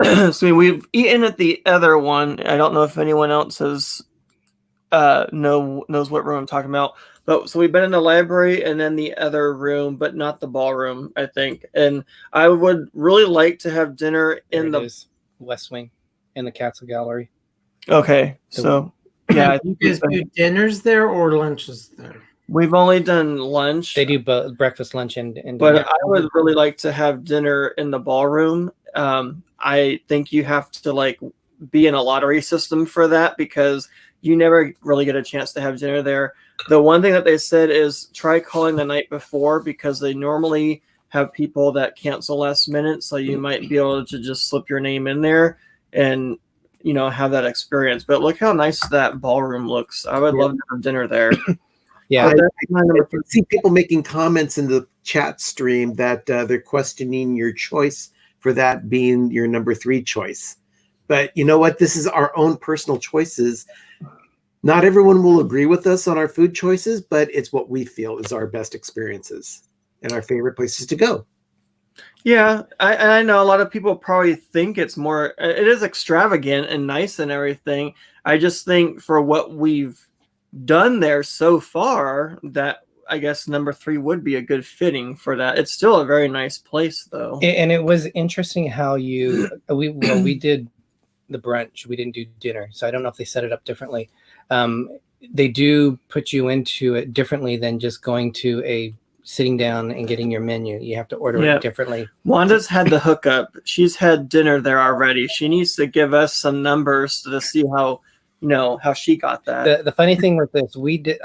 Okay. So we've eaten at the other one. I don't know if anyone else knows what room I'm talking about. But so we've been in the library and then the other room, but not the ballroom, I think. And I would really like to have dinner in the West Wing in the Castle Gallery. Okay. So yeah, You guys do dinners there or lunches there? we've only done lunch. They do both breakfast, lunch, and But dinner. I would really like to have dinner in the ballroom. I think you have to be in a lottery system for that because you never really get a chance to have dinner there. The one thing that they said is try calling the night before because they normally have people that cancel last minute. So you might be able to just slip your name in there and, have that experience. But look how nice that ballroom looks. I would love to have dinner there. Yeah. I see people making comments in the chat stream that they're questioning your choice for that being your number 3 choice. But you know what? This is our own personal choices. Not everyone will agree with us on our food choices, but it's what we feel is our best experiences and our favorite places to go. Yeah, I know a lot of people probably think it is extravagant and nice and everything. I just think for what we've done there so far, that I guess number 3 would be a good fitting for that. It's still a very nice place, though. And it was interesting how we did the brunch. We didn't do dinner, so I don't know if they set it up differently. They do put you into it differently than just going to a sitting down and getting your menu. You have to order it differently. Wanda's had the hookup. She's had dinner there already. She needs to give us some numbers to see how she got that. The funny thing with this,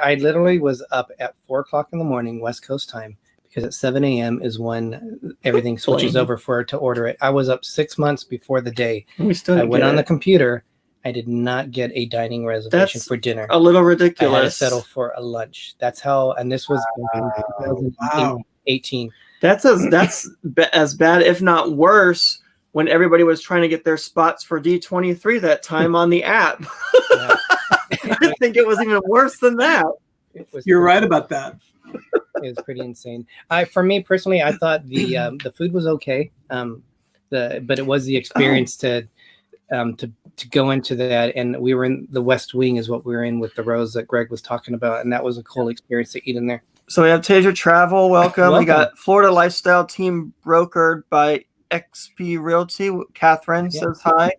I literally was up at 4:00 in the morning, West Coast time, because at 7 a.m. is when everything switches over to order it. I was up 6 months before the day. I went on the computer. I did not get a dining reservation for dinner. A little ridiculous. I had to settle for a lunch. That's how, and this was in 2018. That's as bad, if not worse, when everybody was trying to get their spots for D23 that time on the app. I think it was even worse than that. You're right about that. It was pretty insane. For me personally, I thought the food was okay. But it was the experience to go into that, and we were in the West Wing is what we were in with the rows that Greg was talking about, and that was a cool experience to eat in there. So we have Taser Travel, welcome. We got Florida Lifestyle Team brokered by XP Realty. Catherine says hi.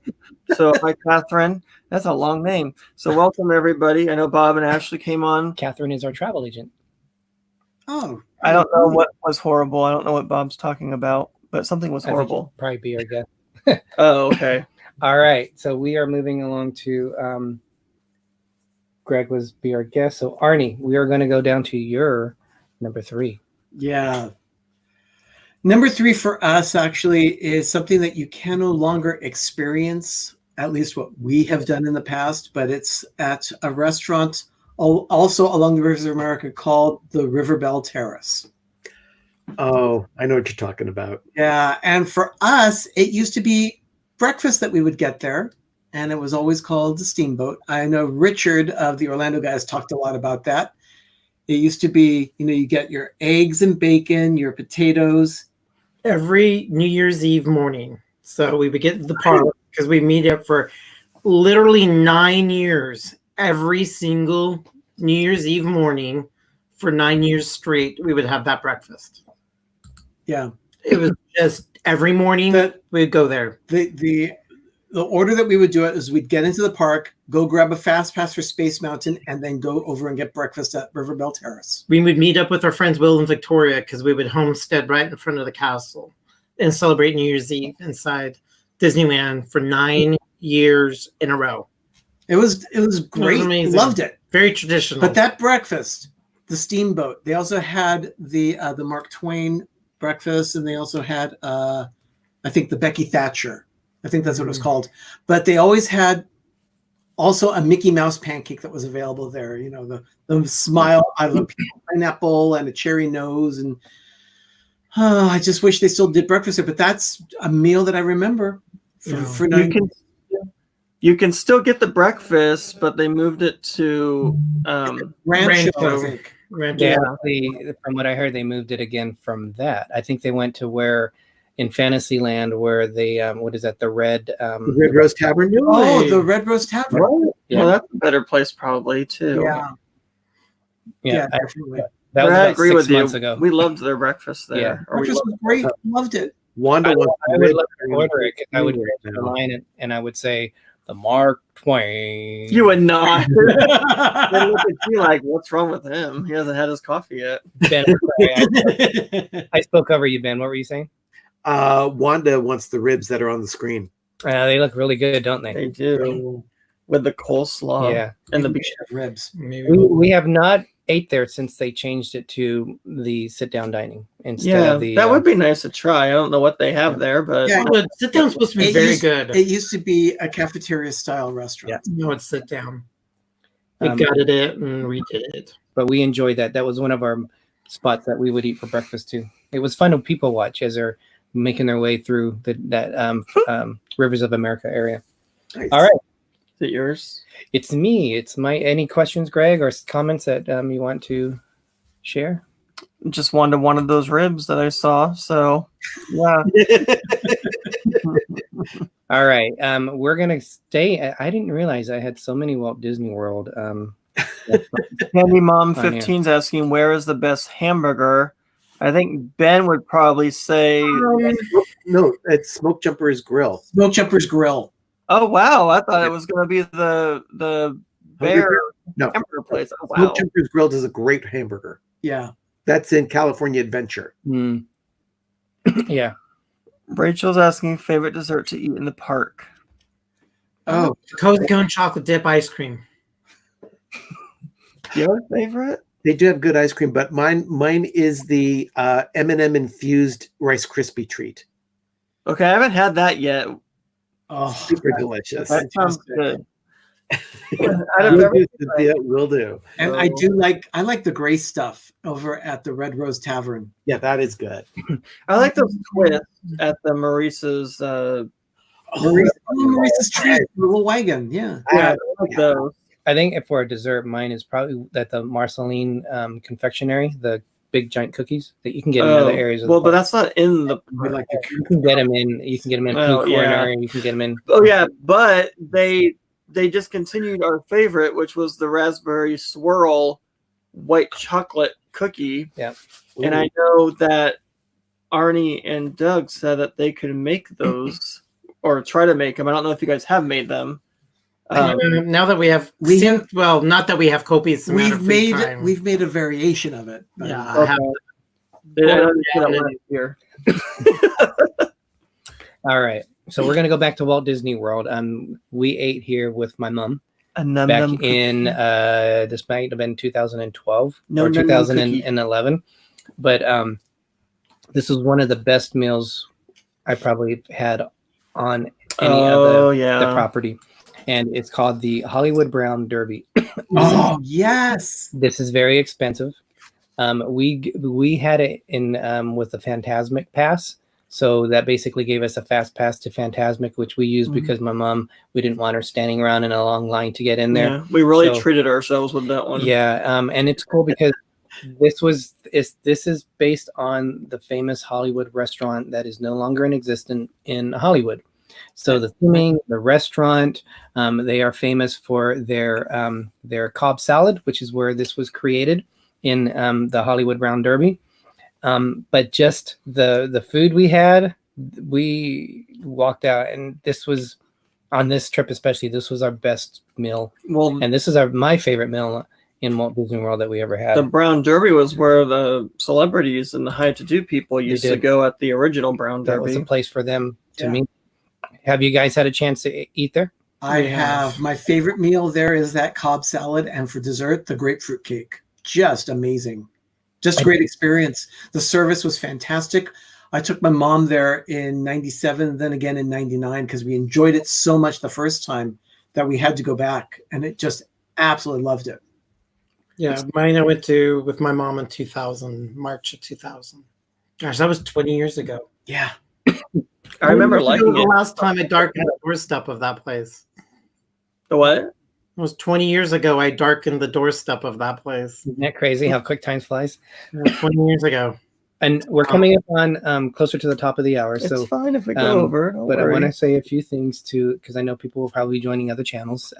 So hi, Catherine. That's a long name. So welcome everybody. I know Bob and Ashley came on. Catherine is our travel agent. Oh, I don't know what was horrible. I don't know what Bob's talking about, but something was horrible. Probably be our guest. Oh, okay. All right, so we are moving along to Greg was be our guest. So Arnie, we are going to go down to your number 3. Yeah. Number 3 for us actually is something that you can no longer experience, at least what we have done in the past, but it's at a restaurant also along the Rivers of America called the River Belle Terrace. Oh, I know what you're talking about. Yeah, and for us, it used to be breakfast that we would get there, and it was always called the Steamboat. I know Richard of the Orlando guys talked a lot about that. It used to be, you get your eggs and bacon, your potatoes. Every New Year's Eve morning. So we would get to the park because we meet up for literally 9 years. Every single New Year's Eve morning for 9 years straight, we would have that breakfast. Yeah. It was just every morning we'd go there. The order that we would do it is we'd get into the park, go grab a fast pass for Space Mountain, and then go over and get breakfast at River Belle Terrace. We would meet up with our friends Will and Victoria because we would homestead right in front of the castle and celebrate New Year's Eve inside Disneyland for 9 years in a row. It was great. It was amazing. Loved it. Very traditional. But that breakfast, the Steamboat, they also had the Mark Twain breakfast, and they also had I think the Becky Thatcher. I think that's what it was called. But they always had also a Mickey Mouse pancake that was available there. The smile, I love pineapple and a cherry nose. And I just wish they still did breakfast there. But that's a meal that I remember. You can still get the breakfast, but they moved it to Rancho, I think. Yeah, from what I heard, they moved it again from that. I think they went to where in Fantasyland where they what is that, the Red Rose Tavern? Oh, the Red Rose Tavern. Right. Yeah, well, that's a better place probably too. Yeah, definitely. That was I about agree 6 with you. months ago. We loved their breakfast there. Yeah. Breakfast was great. Loved it. Wanda I would love to order order it. I would go to the line and I would say the Mark Twain. You would not. They look at you like, what's wrong with him? He hasn't had his coffee yet. Ben, I spoke over you, Ben. What were you saying? Wanda wants the ribs that are on the screen. They look really good, don't they? They do. With the coleslaw. Yeah. And the ribs. We have not ate there since they changed it to the sit-down dining instead of the... that would be nice to try. I don't know what they have there, but... Yeah, sit-down's supposed to be very good. It used to be a cafeteria-style restaurant. Yeah. No, it's sit-down. We gutted it and redid it. But we enjoyed that. That was one of our spots that we would eat for breakfast, too. It was fun to people watch as they're making their way through that Rivers of America area. Nice. All right. Is it yours? It's me. It's my. Any questions, Greg, or comments that you want to share? Just wanted one of those ribs that I saw. So, yeah. All right. We're gonna stay. I didn't realize I had so many Walt Disney World. Candy Mom On here. 15's asking where is the best hamburger. I think Ben would probably say. No, it's Smoke Jumper's Grill. Smoke Jumper's Grill. Oh wow! I thought it was going to be the bear No, hamburger place. Oh wow! Smoke Jumper's Grill does a great hamburger. Yeah. That's in California Adventure. Mm. Yeah. Rachel's asking favorite dessert to eat in the park. Oh, Cozy Cone chocolate dip ice cream. Your favorite? They do have good ice cream, but mine is the M&M infused Rice Krispie treat. Okay, I haven't had that yet. oh, Super delicious. That sounds good. Will do. And I like the gray stuff over at the Red Rose Tavern. Yeah, that is good. I like those twists at the Maurice's. Maurice's treat, the little wagon. Yeah. Yeah, I like those. I think for a dessert, mine is probably at the Marceline confectionery, the big giant cookies that you can get in other areas. Of Well, the but park. that's not in the. We like the You can get them in. You can get them in Oh, Food yeah. Corner. You can get them in. Oh yeah, but they discontinued our favorite, which was the raspberry swirl white chocolate cookie. Yeah. And I know that Arnie and Doug said that they could make those or try to make them. I don't know if you guys have made them. Now that we have, not that we have copious. We've made a variation of it. but- Yeah, Okay. I have. They didn't do that last year. All right. So we're gonna go back to Walt Disney World. We ate here with my mom A num back num in cookie. this might have been 2012 No, or num num 2011. But this was one of the best meals I probably had on any of the property. And it's called the Hollywood Brown Derby. Oh yes. This is very expensive. We had it in with the Fantasmic Pass. So that basically gave us a fast pass to Fantasmic, which we used because my mom, we didn't want her standing around in a long line to get in there. Yeah, we really So- treated ourselves with that one. Yeah, and it's cool because this is based on the famous Hollywood restaurant that is no longer in existence in Hollywood. So the theming, the restaurant, they are famous for their Cobb salad, which is where this was created in the Hollywood Brown Derby. But just the food we walked out, and this was on this trip especially. This was our best meal, Well, and this is my favorite meal in Walt Disney World that we ever had. the Brown Derby was where the celebrities and the high-to-do people used to did. go at the original Brown That was Derby. a place for them to Yeah. meet. Have you guys had a chance to eat there? I Yeah. have my favorite meal there is that Cobb salad, and for dessert, the grapefruit cake. Just amazing. Just a great experience. The service was fantastic. I took my mom there in 97, then again in 99, because we enjoyed it so much the first time that we had to go back, and it just absolutely loved it. Yeah, mine I went to with my mom in 2000, March of 2000. Gosh, that was 20 years ago. Yeah. I remember liking the it. last time I darkened the doorstep of that place. The what? It was 20 years ago. I darkened the doorstep of that place. Isn't that crazy how quick time flies? 20 years ago. And we're coming up on closer to the top of the hour. It's So fine if we go over. Don't but I worry. want to say a few things too, because I know people will probably be joining other channels.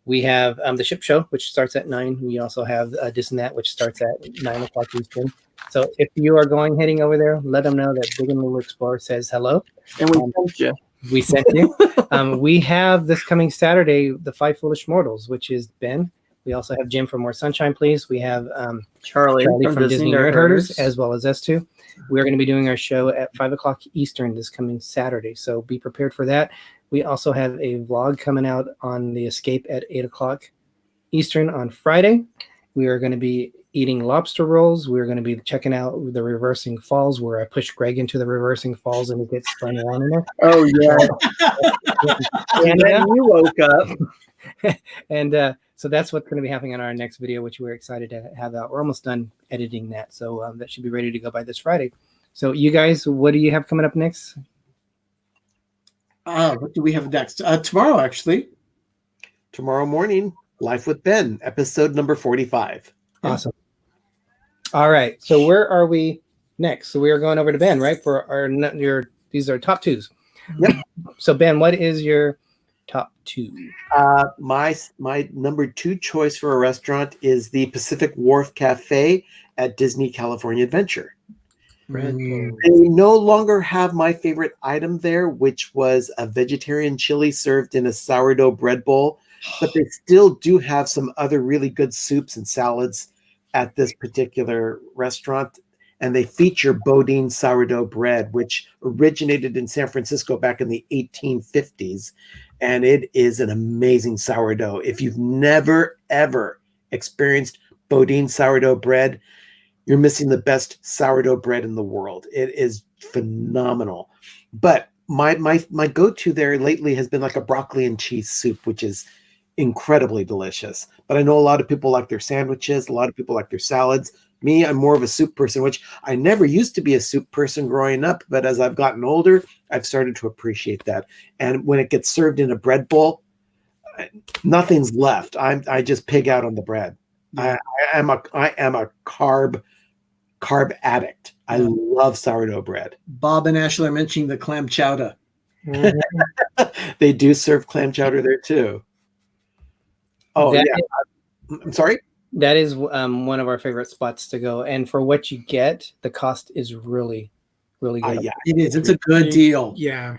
We have the Ship Show, which starts at 9. We also have Dizney, which starts at 9 o'clock Eastern. So if you are heading over there, let them know that Big and Little Explorer says hello. And we sent you. We sent you. We have this coming Saturday, the Five Foolish Mortals, which is Ben. We also have Jim from More Sunshine, Please. We have Charlie from Disney Nerd Herders, as well as S2. We're going to be doing our show at 5 o'clock Eastern this coming Saturday, so be prepared for that. We also have a vlog coming out on the Escape at 8 o'clock Eastern on Friday. We are going to be eating lobster rolls. We're going to be checking out the Reversing Falls, where I push Greg into the Reversing Falls and it gets spun around in there. Oh yeah. And then you woke up. And so that's what's going to be happening on our next video, which we're excited to have out. We're almost done editing that, so that should be ready to go by this Friday. So you guys, what do you have coming up next? What do we have next? Tomorrow, actually. Tomorrow morning, Life with Ben, episode number 45. Awesome. All right. So where are we next? So we are going over to Ben, right? For these are top twos. Yep. So Ben, what is your top two? My number 2 choice for a restaurant is the Pacific Wharf Cafe at Disney California Adventure. They no longer have my favorite item there, which was a vegetarian chili served in a sourdough bread bowl, but they still do have some other really good soups and salads at this particular restaurant. And they feature Bodine sourdough bread, which originated in San Francisco back in the 1850s. And it is an amazing sourdough. If you've never, ever experienced Bodine sourdough bread, you're missing the best sourdough bread in the world. It is phenomenal. But my go-to there lately has been like a broccoli and cheese soup, which is incredibly delicious. But I know a lot of people like their sandwiches. A lot of people like their salads. Me, I'm more of a soup person, which I never used to be a soup person growing up. But as I've gotten older, I've started to appreciate that. And when it gets served in a bread bowl, nothing's left. I just pig out on the bread. I am a carb addict. I love sourdough bread. Bob and Ashley are mentioning the clam chowder. They do serve clam chowder there too. Oh That yeah. I'm sorry. That is one of our favorite spots to go, and for what you get, the cost is really, really good. Yeah, It is. It's a good deal. Yeah.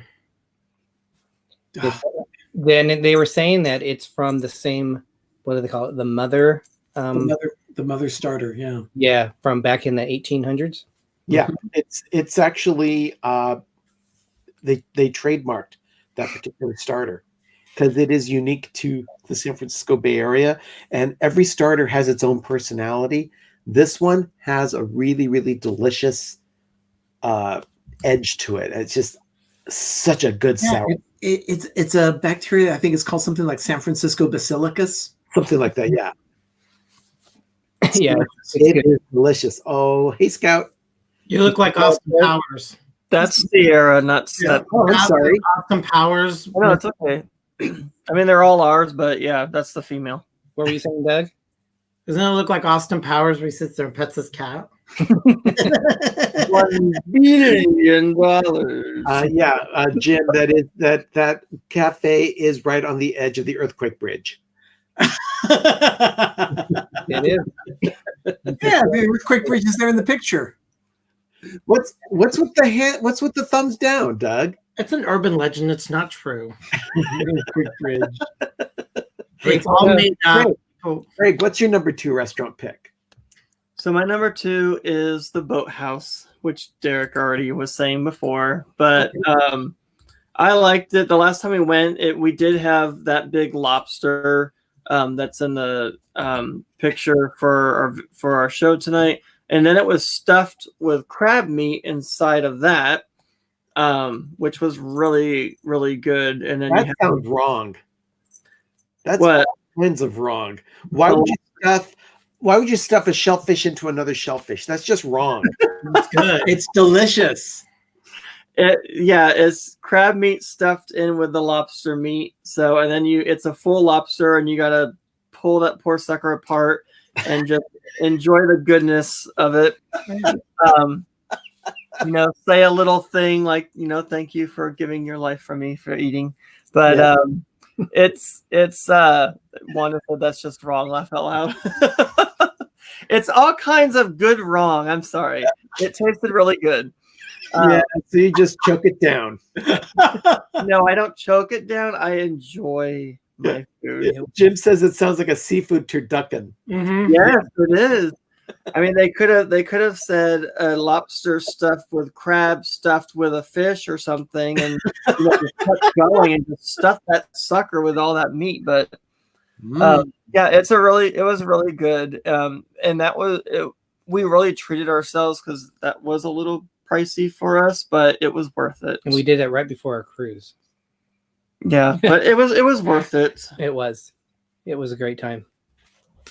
Then they were saying that it's from the same. What do they call it? The mother. The mother starter. Yeah. Yeah, from back in the 1800s. Yeah, it's actually they trademarked that particular starter because it is unique to the San Francisco Bay Area, and every starter has its own personality. This one has a really, really delicious edge to it. It's just such a good sour. It's a bacteria. I think it's called something like San Francisco basilicus. Something like that. Yeah. Yeah, It is delicious. Oh, hey, Scout. You look like Austin Powers. That's Sierra, not Step. Oh, I'm sorry. Austin Powers. No, it's okay. I mean, they're all ours, but yeah, that's the female. What were you saying, Doug? Doesn't it look like Austin Powers where he sits there and pets his cat? $1 billion. Jim, that cafe is right on the edge of the earthquake bridge. It is. Yeah, the earthquake bridge is there in the picture. What's with the hand? What's with the thumbs down, Doug? It's an urban legend. It's not true. Earthquake bridge. It's all made up. Greg, what's your number 2 restaurant pick? So my number 2 is the Boathouse, which Derek already was saying before, but I liked it. The last time we went, we did have that big lobster that's in the picture for our show tonight, and then it was stuffed with crab meat inside of that, which was really, really good. And then that sounds wrong. That's what kinds of wrong. Why would you stuff a shellfish into another shellfish? That's just wrong. It's good. It's delicious. It's crab meat stuffed in with the lobster meat. So, and then it's a full lobster, and you gotta pull that poor sucker apart and just enjoy the goodness of it. Say a little thing like, thank you for giving your life for me for eating. But it's wonderful. That's just wrong. Laugh out loud. It's all kinds of good wrong. I'm sorry. It tasted really good. So you just choke it down. No, I don't choke it down. I enjoy my food. Jim says it sounds like a seafood turducken. Mm-hmm. Yes, it is. I mean, they could have said a lobster stuffed with crab stuffed with a fish or something, and just kept going and just stuff that sucker with all that meat. But it was really good, and that was it. We really treated ourselves because that was a little pricey for us, but it was worth it. And we did it right before our cruise. Yeah, but it was worth it. It was a great time.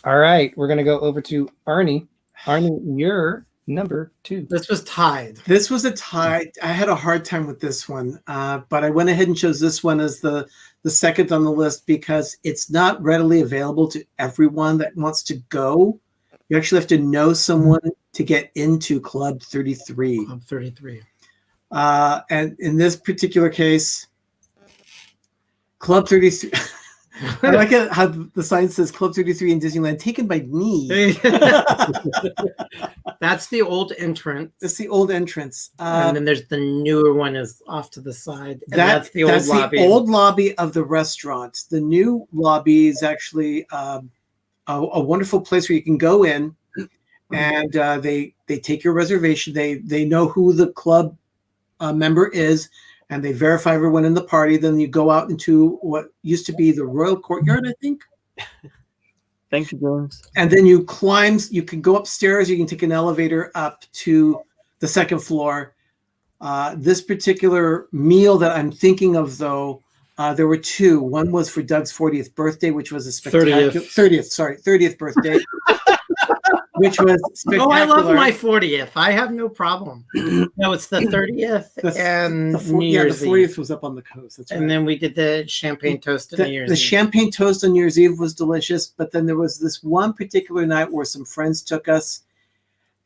All right, we're gonna go over to Arnie. Arnie, your number 2. This was tied. This was a tie. I had a hard time with this one, but I went ahead and chose this one as the second on the list because it's not readily available to everyone that wants to go. You actually have to know someone to get into Club 33. Club 33. And in this particular case, Club 33. I like it how the sign says Club 33 in Disneyland, taken by me. That's the old entrance. That's the old entrance. And then there's the newer one is off to the side. And that's the old lobby. The old lobby of the restaurant. The new lobby is actually a wonderful place where you can go in, and they take your reservation. They know who the club member is, and they verify everyone in the party. Then you go out into what used to be the Royal Courtyard, I think. Thank you, James. And then you climb. You can go upstairs. You can take an elevator up to the second floor. This particular meal that I'm thinking of, though, there were two. One was for Doug's 40th birthday, which was a spectacular 30th birthday, which was spectacular. Oh, I love my 40th. I have no problem. No, it's the 30th and New Year's the 40th Eve. was up on the coast. That's right. And then we did the champagne toast on New Year's The Eve. champagne toast on New Year's Eve was delicious, but then there was this one particular night where some friends took us,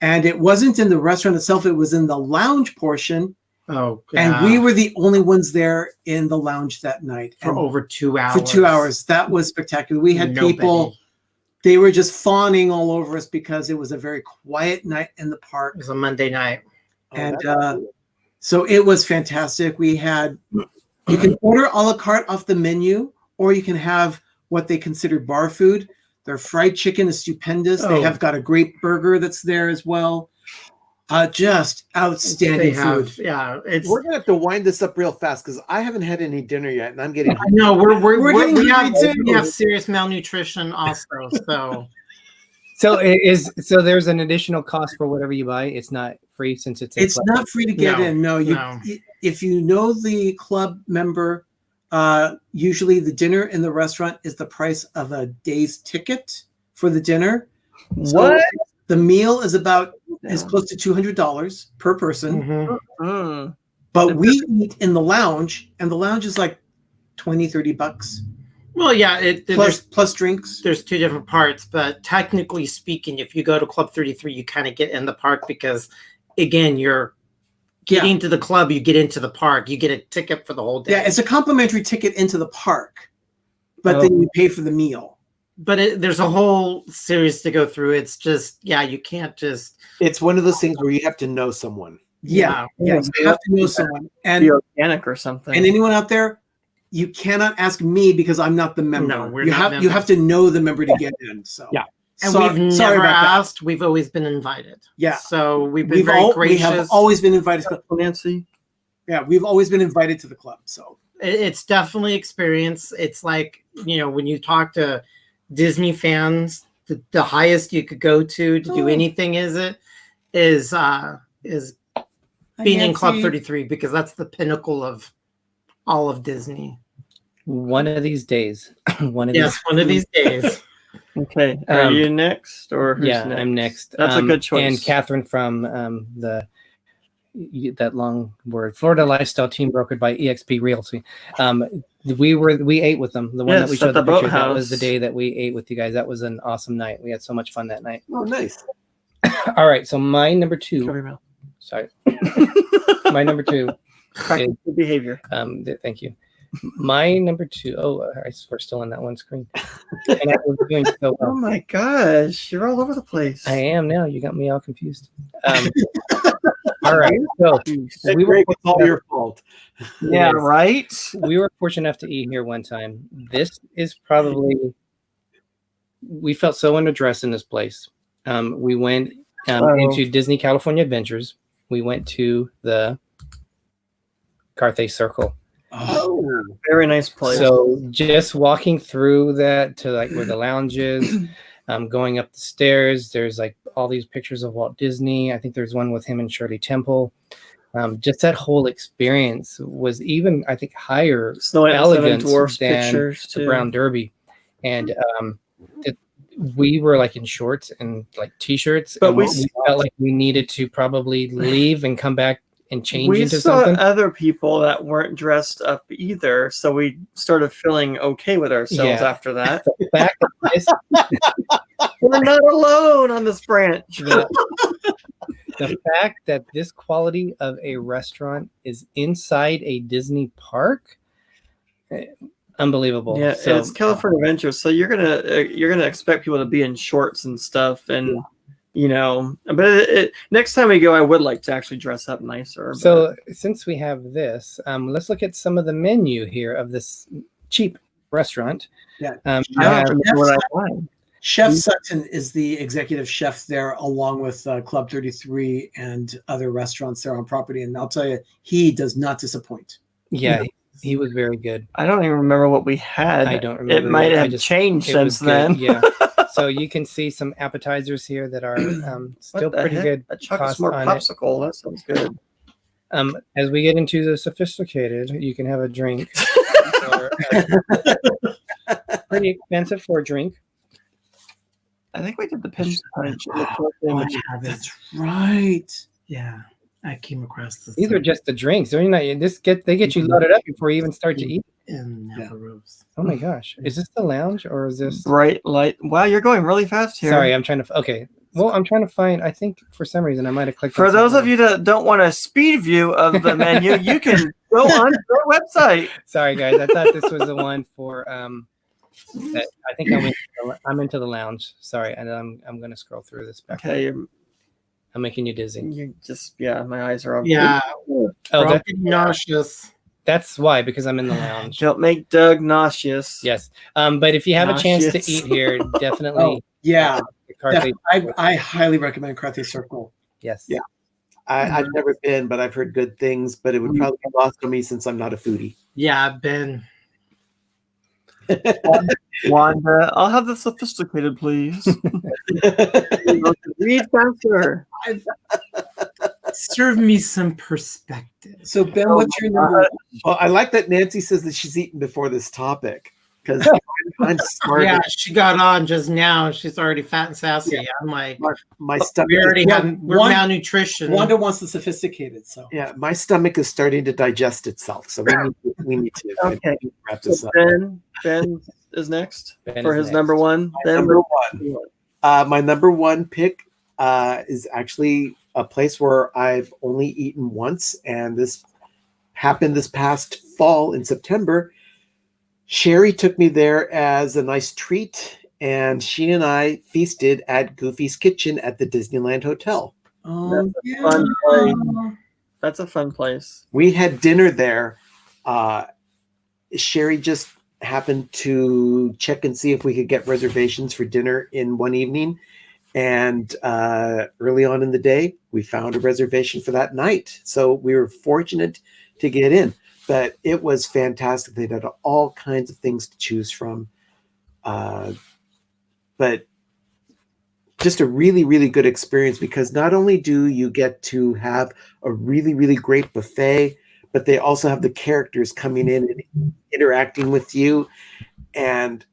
and it wasn't in the restaurant itself, it was in the lounge portion. Oh, God. And we were the only ones there in the lounge that night. For And over 2 hours. For 2 hours. That was spectacular. We had Nobody. people, they were just fawning all over us because it was a very quiet night in the park. It was a Monday night. And so it was fantastic. We had, you can order a la carte off the menu, or you can have what they consider bar food. Their fried chicken is stupendous. They have got a great burger that's there as well. Just outstanding food. Yeah, we're gonna have to wind this up real fast because I haven't had any dinner yet, and I'm getting. No, we getting have serious malnutrition also. So there's an additional cost for whatever you buy. It's not free since it's not free to get in. No, if you know the club member, usually the dinner in the restaurant is the price of a day's ticket for the dinner. What? So the meal is close to $200 per person. Mm-hmm. But we eat in the lounge, and the lounge is like $20-$30. Well, yeah, plus drinks. There's two different parts, but technically speaking, if you go to Club 33, you kind of get in the park because, again, you're getting to the club, you get into the park, you get a ticket for the whole day. Yeah, it's a complimentary ticket into the park, but then you pay for the meal. But there's a whole series to go through. It's just, you can't just. It's one of those things where you have to know someone. Yeah, you have to know someone. And be organic or something. And anyone out there, you cannot ask me because I'm not the member. No, you have to know the member to get in. So and we've never asked. We've always been invited. Yeah. So we've been very gracious. We have always been invited. Nancy. Yeah, we've always been invited to the club. So it's definitely experience. It's like, when you talk to Disney fans, the highest you could go to do anything is being in Club 33, because that's the pinnacle of all of Disney. One of these days. One of these days. Okay. Are you next or who's next? I'm next. That's a good choice. And Catherine from that long word, Florida Lifestyle Team brokered by EXP Realty. We ate with them. The one that we showed the picture, that was the day that we ate with you guys. That was an awesome night. We had so much fun that night. Oh, nice. All right, so my number 2. Sorry. My number 2 is behavior. Thank you. My number 2. Oh, we're still on that one screen. And I was doing so well. Oh my gosh, you're all over the place. I am now. You got me all confused. All right, so it's all your fault. Yeah, right. We were fortunate enough to eat here one time. This is probably, we felt so underdressed in this place. We went into Disney California Adventures. We went to the Carthay Circle. Oh, very nice place. So just walking through that to like where the lounge is, going up the stairs, there's like all these pictures of Walt Disney. I think there's one with him and Shirley Temple. Just that whole experience was even, I think, higher Snow White and elegance Seven Dwarfs than pictures the too. Brown Derby. And we were like in shorts and like t-shirts, But and we we felt like we needed to probably leave and come back and change we into saw something. other people that weren't dressed up either, so we started feeling okay with ourselves Yeah. after that. The fact that this, We're not alone on this branch. the fact that this quality of a restaurant is inside a Disney park, unbelievable. Yeah, So it's California Adventure, so you're gonna expect people to be in shorts and stuff, and you know. But next time we go, I would like to actually dress up nicer. So since we have this, let's look at some of the menu here of this cheap restaurant. Yeah. You have- Chef Sutton is the executive chef there, along with Club 33 and other restaurants there on property. And I'll tell you, he does not disappoint. yeah, he was very good. I don't even remember what we had. I don't remember. It might I have just- changed It was since then. good, yeah. So you can see some appetizers here that are still What the pretty heck? good. A chocolate cost s'more on it. popsicle. That sounds good. As we get into the sophisticated, you can have a drink. Or, pretty expensive for a drink. I think we did the pinch punch. That's right. Yeah, I came across this. These are just the drinks. They're not. They get you loaded up before you even start to eat. in Rose. Oh my gosh, is this the lounge or is this? Bright light. Wow, you're going really fast here. Sorry, I'm trying to. Okay, well, I'm trying to find. I think for some reason I might have clicked. For on those of something. you that don't want a speed view of the menu, you can go on their website. Sorry guys, I thought this was the one for. That I think I'm into the lounge. Sorry, and I'm gonna scroll through this back. Okay, I'm making you dizzy. you just my eyes are open. Yeah, Oh, nauseous. that's why, because I'm in the lounge. Don't make Doug nauseous. Yes. But if you have a chance to Nauseous. eat here, definitely. Oh, yeah. the Carthay- I highly recommend Carthay Circle. Yes. Yeah. I've never been, but I've heard good things. But it would probably be lost on me since I'm not a foodie. Yeah, I've been. Wanda, I'll have the sophisticated, please. Read faster. Serve me some perspective. So Ben, what's your number? Well, I like that Nancy says that she's eaten before this topic because I'm smart. Yeah, she got on just now. She's already fat and sassy. Yeah. I'm like, My stomach. we already Yeah, have we're one- malnutrition. Wanda wants the sophisticated. So Yeah, my stomach is starting to digest itself, so we need to Okay. wrap this up. Ben is next Ben for is his next. number one. Ben, Number one. My number one pick is actually a place where I've only eaten once, and this happened this past fall in September. Sherry took me there as a nice treat, and she and I feasted at Goofy's Kitchen at the Disneyland Hotel. oh, fun place. That's a fun place. We had dinner there. Sherry just happened to check and see if we could get reservations for dinner in one evening. And early on in the day, we found a reservation for that night. So we were fortunate to get in. But it was fantastic. They had all kinds of things to choose from. But just a really, really good experience because not only do you get to have a really, really great buffet, but they also have the characters coming in and interacting with you. And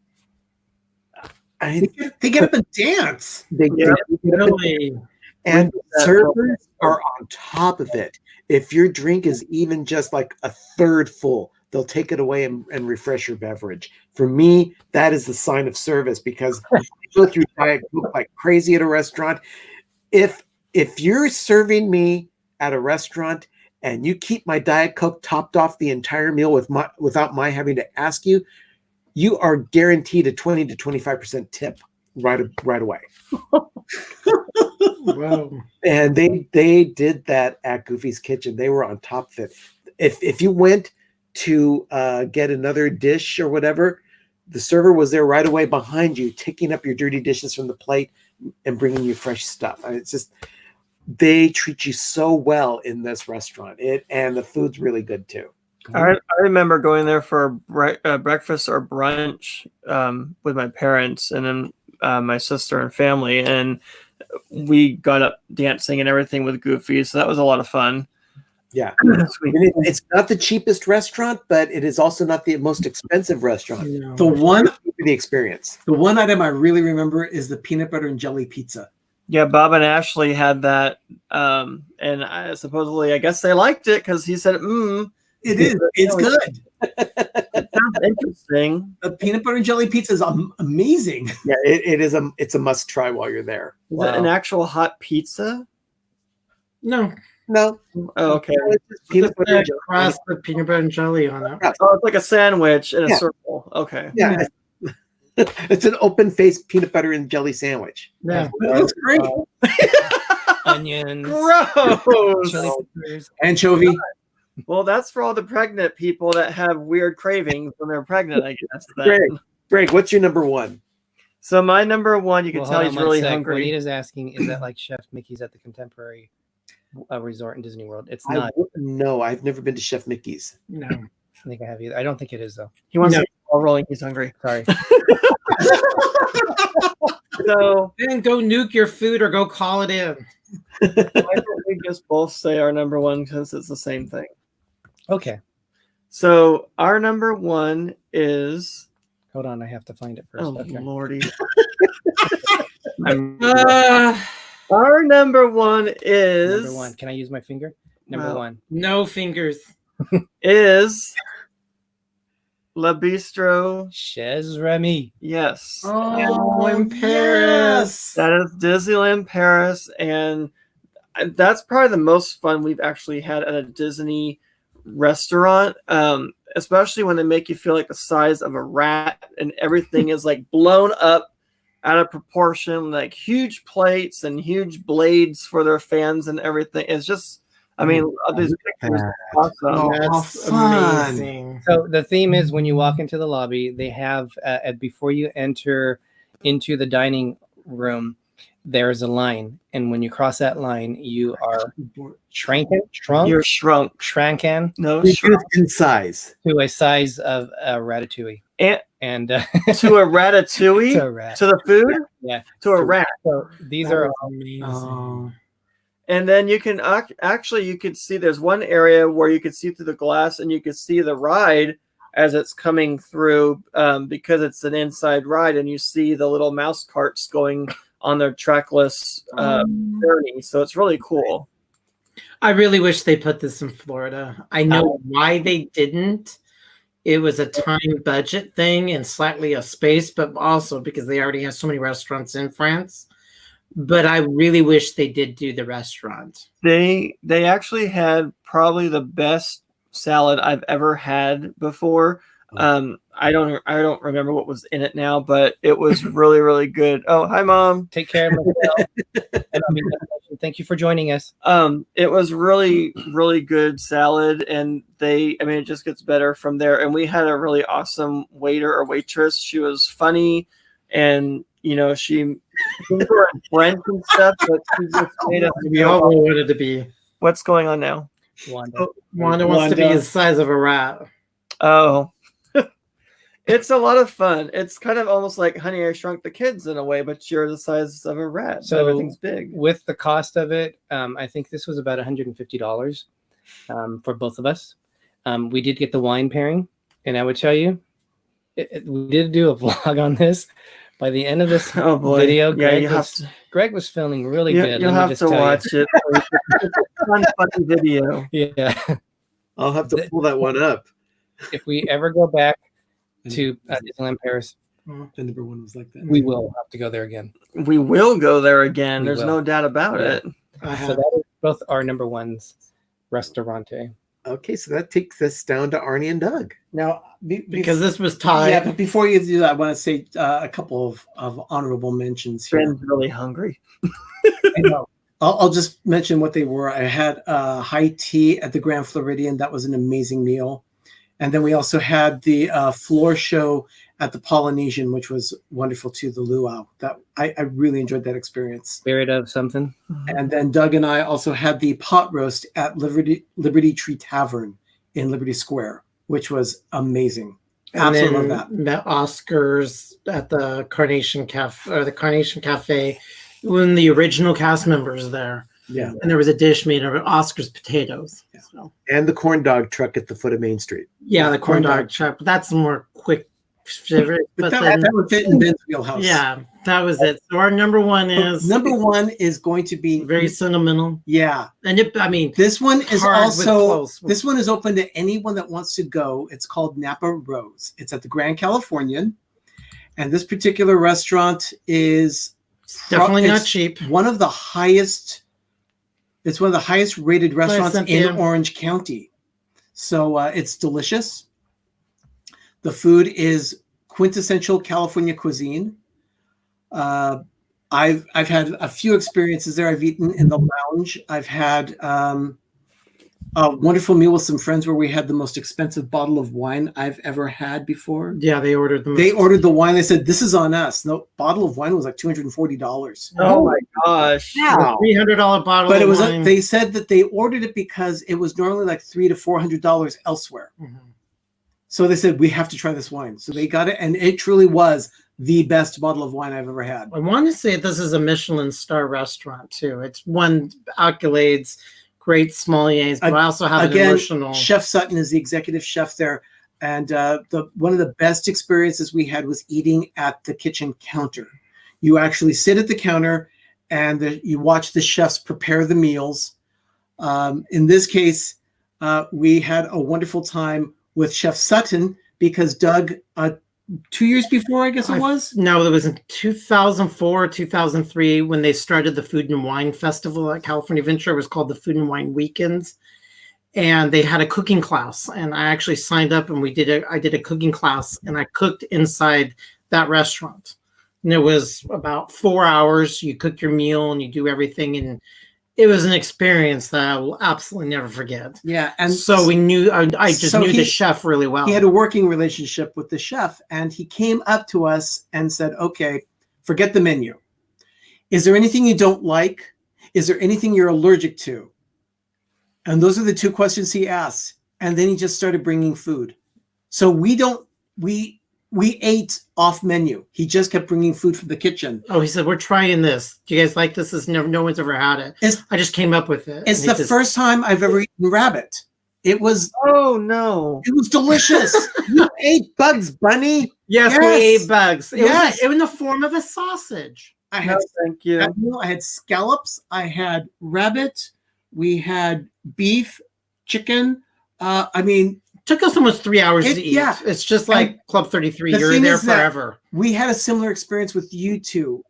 they get up and dance. they Yeah, Really, and servers are on top of it. If your drink is even just like a third full, they'll take it away and refresh your beverage. For me, that is the sign of service because I go through Diet Coke like crazy at a restaurant. If you're serving me at a restaurant and you keep my Diet Coke topped off the entire meal without my having to ask you, you are guaranteed a 20 to 25% tip right away. wow. And they did that at Goofy's Kitchen. They were on top of it. If you went to get another dish or whatever, the server was there right away behind you, taking up your dirty dishes from the plate and bringing you fresh stuff. I mean, it's just they treat you so well in this restaurant. And the food's really good too. I remember going there for breakfast or brunch with my parents and then my sister and family, and we got up dancing and everything with Goofy, so that was a lot of fun. Yeah. Sweet. And it's not the cheapest restaurant, but it is also not the most expensive restaurant. No. The one the experience. The one item I really remember is the peanut butter and jelly pizza. Yeah, Bob and Ashley had that, and supposedly, I guess they liked it because he said, It is. It's good. it sounds interesting. The peanut butter and jelly pizza is amazing. Yeah, it's a must try while you're there. Is it an actual hot pizza? No. No. Oh, okay. It's just peanut butter and jelly. Crust with peanut butter and jelly on it. Oh, it's like a sandwich in a Yeah. circle. Okay. Yeah. It's an open-faced peanut butter and jelly sandwich. Yeah. It looks great. Onions, Gross. chili peppers. Anchovy. Well, that's for all the pregnant people that have weird cravings when they're pregnant, I guess. Then. Greg, what's your number one? So my number one, you can Well, tell hold he's on one really sec. hungry. Juanita's asking, is that like Chef Mickey's at the Contemporary Resort in Disney World? It's not. No, I've never been to Chef Mickey's. No. I think I have either. I don't think it is though. He wants No. to all rolling. He's hungry. Sorry. So Then go nuke your food or go call it in. why don't we just both say our number one because it's the same thing? Okay. So our number one is Hold on. I have to find it first. oh Okay. lordy. Our number one is Number one. Can I use my finger? Number Wow. one. no fingers. is La Bistro. Chez Remy. Yes. Oh, in Paris. That is Disneyland Paris, and that's probably the most fun we've actually had at a Disney restaurant, especially when they make you feel like the size of a rat and everything is like blown up out of proportion, like huge plates and huge blades for their fans and everything. It's just, I mean, these pictures are awesome. Oh, That's fun. amazing. So the theme is when you walk into the lobby, they have before you enter into the dining room, there's a line, and when you cross that line, you are shrunk You're shrunk. No, Reduced in size. to a size of a ratatouille, and to a ratatouille, to a rat. to the food, Yeah, to a rat. So these That are was amazing. Oh. And then you can actually, you could see there's one area where you could see through the glass and you could see the ride as it's coming through, because it's an inside ride, and you see the little mouse carts going on their trackless journey. So it's really cool. I really wish they put this in Florida. I know why they didn't. It was a time budget thing and slightly a space, but also because they already have so many restaurants in France. But I really wish they did do the restaurant. They actually had probably the best salad I've ever had before. I don't remember what was in it now, but it was really, really good. Oh, hi, Mom. take care of myself. And thank you for joining us. It was really, really good salad, and it just gets better from there. And we had a really awesome waiter or waitress. She was funny, and she were in French and stuff, but she just made us We all wanted to be. What's going on now? Wanda. Wanda wants to be the size of a rat. Oh. It's a lot of fun. It's kind of almost like Honey, I Shrunk the Kids in a way, but you're the size of a rat. So everything's big. With the cost of it, I think this was about $150 for both of us. We did get the wine pairing, and I would tell you, we did do a vlog on this. By the end of this video, Greg was feeling really good. You'll have to watch it. It's a fun, funny video. Yeah. I'll have to pull that one up. If we ever go back to Disneyland Paris, The number one was like that. we will have to go there again. We will go there again. We There's will. no doubt about Yeah. it. So that is both our number ones restaurante. Okay, so that takes us down to Arnie and Doug. Now, Because this was tied. yeah, but before you do that, I want to say a couple of honorable mentions here. Ben's really hungry. I know. I'll just mention what they were. I had high tea at the Grand Floridian. That was an amazing meal. And then we also had the floor show at the Polynesian, which was wonderful too, the luau. That I really enjoyed that experience. Spirit of something. And then Doug and I also had the pot roast at Liberty Tree Tavern in Liberty Square, which was amazing. And Absolutely then love that. met Oscars at the Carnation Cafe or the Carnation Cafe when the original cast members there. Yeah. And there was a dish made of Oscar's potatoes. So, And the corn dog truck at the foot of Main Street. yeah, the corn Corn dog dog. chop. That's a more quick But that would fit in Ben's wheelhouse. Yeah, that was it. So our number one is going to be very sentimental. Yeah, and this one is also this one is open to anyone that wants to go. It's called Napa Rose. It's at the Grand Californian, and this particular restaurant is definitely not cheap. One of the highest. It's one of the highest rated restaurants in Orange County. So it's delicious. The food is quintessential California cuisine. I've had a few experiences there. I've eaten in the lounge. I've had a wonderful meal with some friends where we had the most expensive bottle of wine I've ever had before. Yeah, they ordered the wine. They said, "This is on us." No, bottle of wine was like $240. Oh my gosh! Wow. $300 bottle. But it was. Wine. They said that they ordered it because it was normally like $300 to $400 elsewhere. Mm-hmm. So they said, we have to try this wine. So they got it, and it truly was the best bottle of wine I've ever had. I want to say this is a Michelin star restaurant too. It's won accolades, great sommeliers, but I also have an emotional. Chef Sutton is the executive chef there, and one of the best experiences we had was eating at the kitchen counter. You actually sit at the counter, and you watch the chefs prepare the meals. In this case, we had a wonderful time with Chef Sutton because Doug, 2 years before, I guess it was? No, it was in 2004, 2003 when they started the Food and Wine Festival at California Venture. It was called the Food and Wine Weekends. And they had a cooking class. And I actually signed up and I did a cooking class and I cooked inside that restaurant. And it was about 4 hours. You cook your meal and you do everything. And it was an experience that I will absolutely never forget. Yeah, and so we knew. I just knew the chef really well. He had a working relationship with the chef, and he came up to us and said, "Okay, forget the menu. Is there anything you don't like? Is there anything you're allergic to?" And those are the two questions he asked. And then he just started bringing food. So we ate off menu. He just kept bringing food from the kitchen. Oh, he said, "We're trying this. Do you guys like this? No one's ever had it." I just came up with it. It's the first time I've ever eaten rabbit. It was. Oh no! It was delicious. You ate Bugs Bunny? Yes, we ate bugs. It was in the form of a sausage. I had. Thank you. I had scallops. I had rabbit. We had beef, chicken. Took us almost 3 hours to eat. Yeah. It's just like Club 33. You're there forever. We had a similar experience with you two,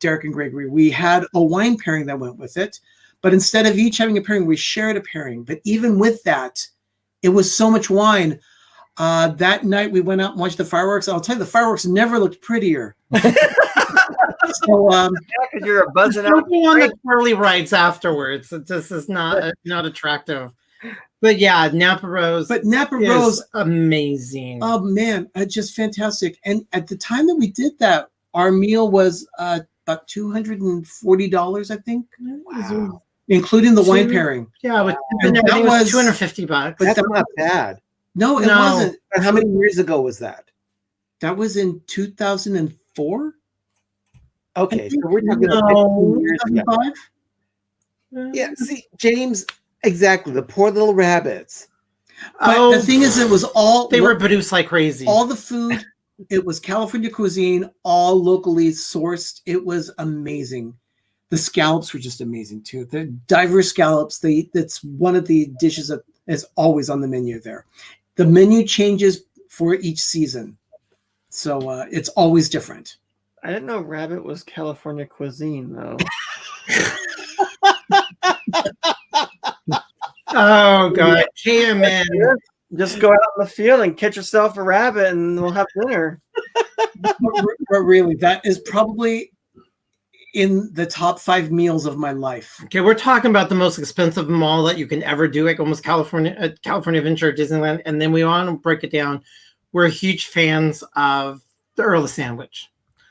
Derek and Gregory. We had a wine pairing that went with it, but instead of each having a pairing, we shared a pairing. But even with that, it was so much wine. That night we went out and watched the fireworks. I'll tell you, the fireworks never looked prettier. So, because you're buzzing out. Don't on the twirly rides afterwards. It just is not attractive. But yeah, Napa Rose. But Napa Rose, amazing. Oh man, just fantastic. And at the time that we did that, our meal was about $240, I think, including the wine pairing. Yeah, but that was $250. But that's not bad. No, it wasn't. And how many years ago was that? That was in 2004. Okay, so we're talking about 15 years ago. 2005. Yeah, see, James. Exactly, the poor little rabbits. But the thing is, it was all they were produced like crazy. All the food, it was California cuisine, all locally sourced. It was amazing. The scallops were just amazing too. The diverse scallops. That's one of the dishes that is always on the menu there. The menu changes for each season, so it's always different. I didn't know rabbit was California cuisine though. Oh God, man! Just go out in the field and catch yourself a rabbit, and we'll have dinner. But really, that is probably in the top 5 meals of my life. Okay, we're talking about the most expensive mall that you can ever do, like almost California Adventure, Disneyland, and then we want to break it down. We're huge fans of the Earl of Sandwich,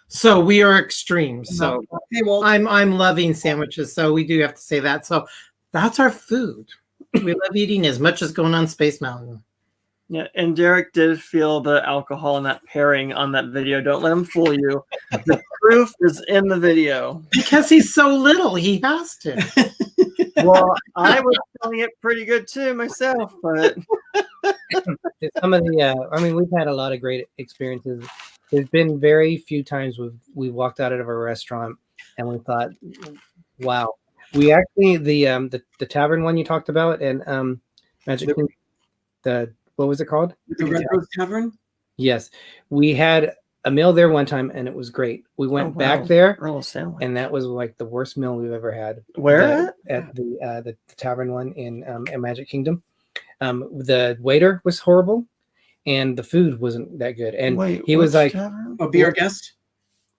so we are extreme. So okay, well, I'm loving sandwiches, so we do have to say that. So that's our food. We love eating as much as going on Space Mountain. Yeah, and Derek did feel the alcohol in that pairing on that video. Don't let him fool you. The proof is in the video. Because he's so little, he has to. Well, I was feeling it pretty good too myself, but Some of the, I mean, we've had a lot of great experiences. There's been very few times we walked out of a restaurant and we thought, wow. We actually the tavern one you talked about and Magic Kingdom, what was it called? The Red Rose Tavern. Yes, we had a meal there one time and it was great. We went back wow. there Roll sandwich. and that was like the worst meal we've ever had. Where at the tavern one in Magic Kingdom. The waiter was horrible, and the food wasn't that good. And Wait, he was like, tavern? Oh, Be Our Guest.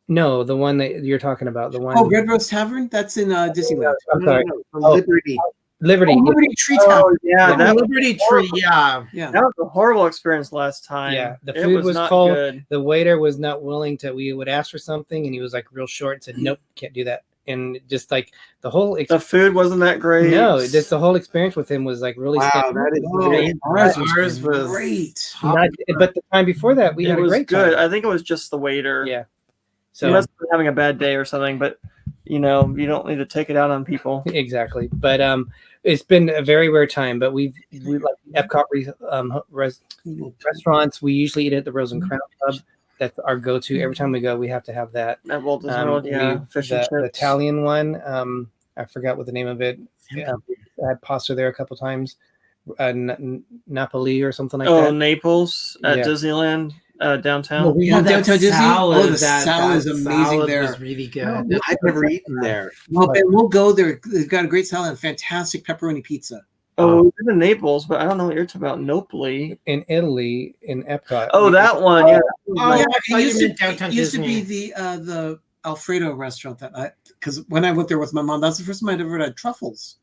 "No, the one that you're talking about, the one." Oh, Red Rose Tavern. That's in Disneyland. I'm sorry, Liberty. Liberty. Oh, Liberty Tree Tavern. Oh, yeah, The that, Liberty Tree, yeah. Yeah. that was a horrible experience last time. Yeah, the It food was not cold. good. The waiter was not willing to. We would ask for something, and he was like real short and said, "Nope, can't do that." And just like the whole The food wasn't that great. no, just the whole experience with him was like really. Wow, stiff. that is Oh, great. ours was great. But the time before that, we It had a was great good. time. I think it was just the waiter. Yeah. So he must have been having a bad day or something, but you don't need to take it out on people. Exactly, but it's been a very rare time. But we like Epcot restaurants. We usually eat at the Rose and Crown Club. That's our go-to. Every time we go, we have to have that. At Walt Disney World, yeah. Fish and The chips. Italian one. I forgot what the name of it. I had pasta there a couple times. Napoli or something like Oh, that. Naples at Yeah. Disneyland downtown. Well, we Oh, had that downtown Disney? salad. Oh, the salad is amazing salad there. was really good. I've never eaten there. Well, Ben, we'll go there. They've got a great salad and fantastic pepperoni pizza. Oh, we've been to Naples, but I don't know what you're talking about. Napoli. In Italy, in Epcot. Oh, that one. Yeah. Oh, Yeah, I thought you meant it downtown used to Disney. be the Alfredo restaurant because when I went there with my mom, that's the first time I'd ever had truffles.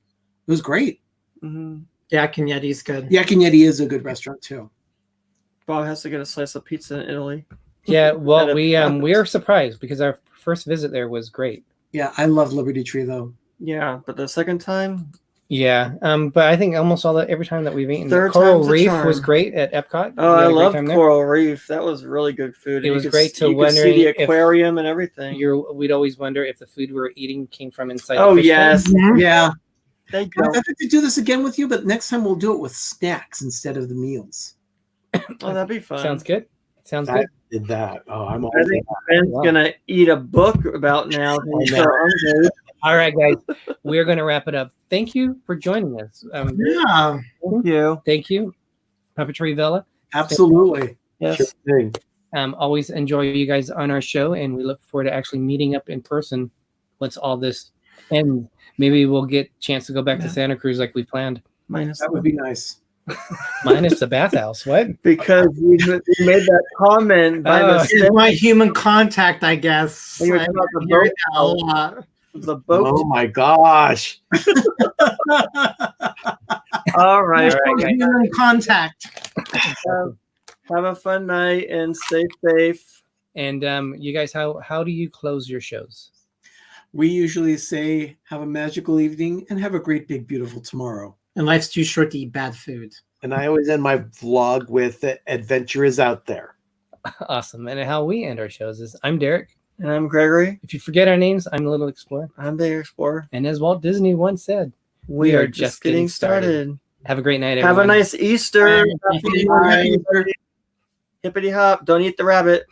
It was great. Mm-hmm. Yeah, Cagnetti's good. Yeah, Cagnetti is a good restaurant too. Bob has to get a slice of pizza in Italy. Yeah, well, we are surprised because our first visit there was great. Yeah, I love Liberty Tree though. Yeah, but the second time, Yeah, but I think almost every time that we've eaten, Third Coral time's a Reef charm. was great at Epcot. oh, We had I a great love time there. Coral Reef. That was really good food. It You was could great to you could see the wondering if aquarium and everything. We'd always wonder if the food we were eating came from inside. Oh the fish yes, tank. Yeah, they I'd don't. like to do this again with you, but next time we'll do it with snacks instead of the meals. Oh, that'd be fun. Sounds good. Sounds I good. did that. Oh, I'm all I think Ben's Wow. gonna eat a book about now. All right, guys, we're going to wrap it up. Thank you for joining us. Yeah. Thank you. Thank you, Puppetry Villa. Absolutely. Yes. Sure thing. Always enjoy you guys on our show, and we look forward to actually meeting up in person once all this ends. Maybe we'll get a chance to go back to Santa Cruz like we planned. Minus That would be nice. Minus the bathhouse. What? because you made that comment by Oh. mistake. It's my human contact, I guess. You were I talking about the hear boat that a lot. The boat. Oh my gosh. All right. Human contact. Have a fun night and stay safe. And you guys, how do you close your shows? We usually say, have a magical evening and have a great, big, beautiful tomorrow. And life's too short to eat bad food. And I always end my vlog with adventure is out there. Awesome. And how we end our shows is I'm Derek. And I'm Gregory. If you forget our names, I'm the Little Explorer. I'm the Explorer. And as Walt Disney once said, We are just getting started. have a great night, Have everyone. a nice Easter. Bye. Hippity hop. Don't eat the rabbit.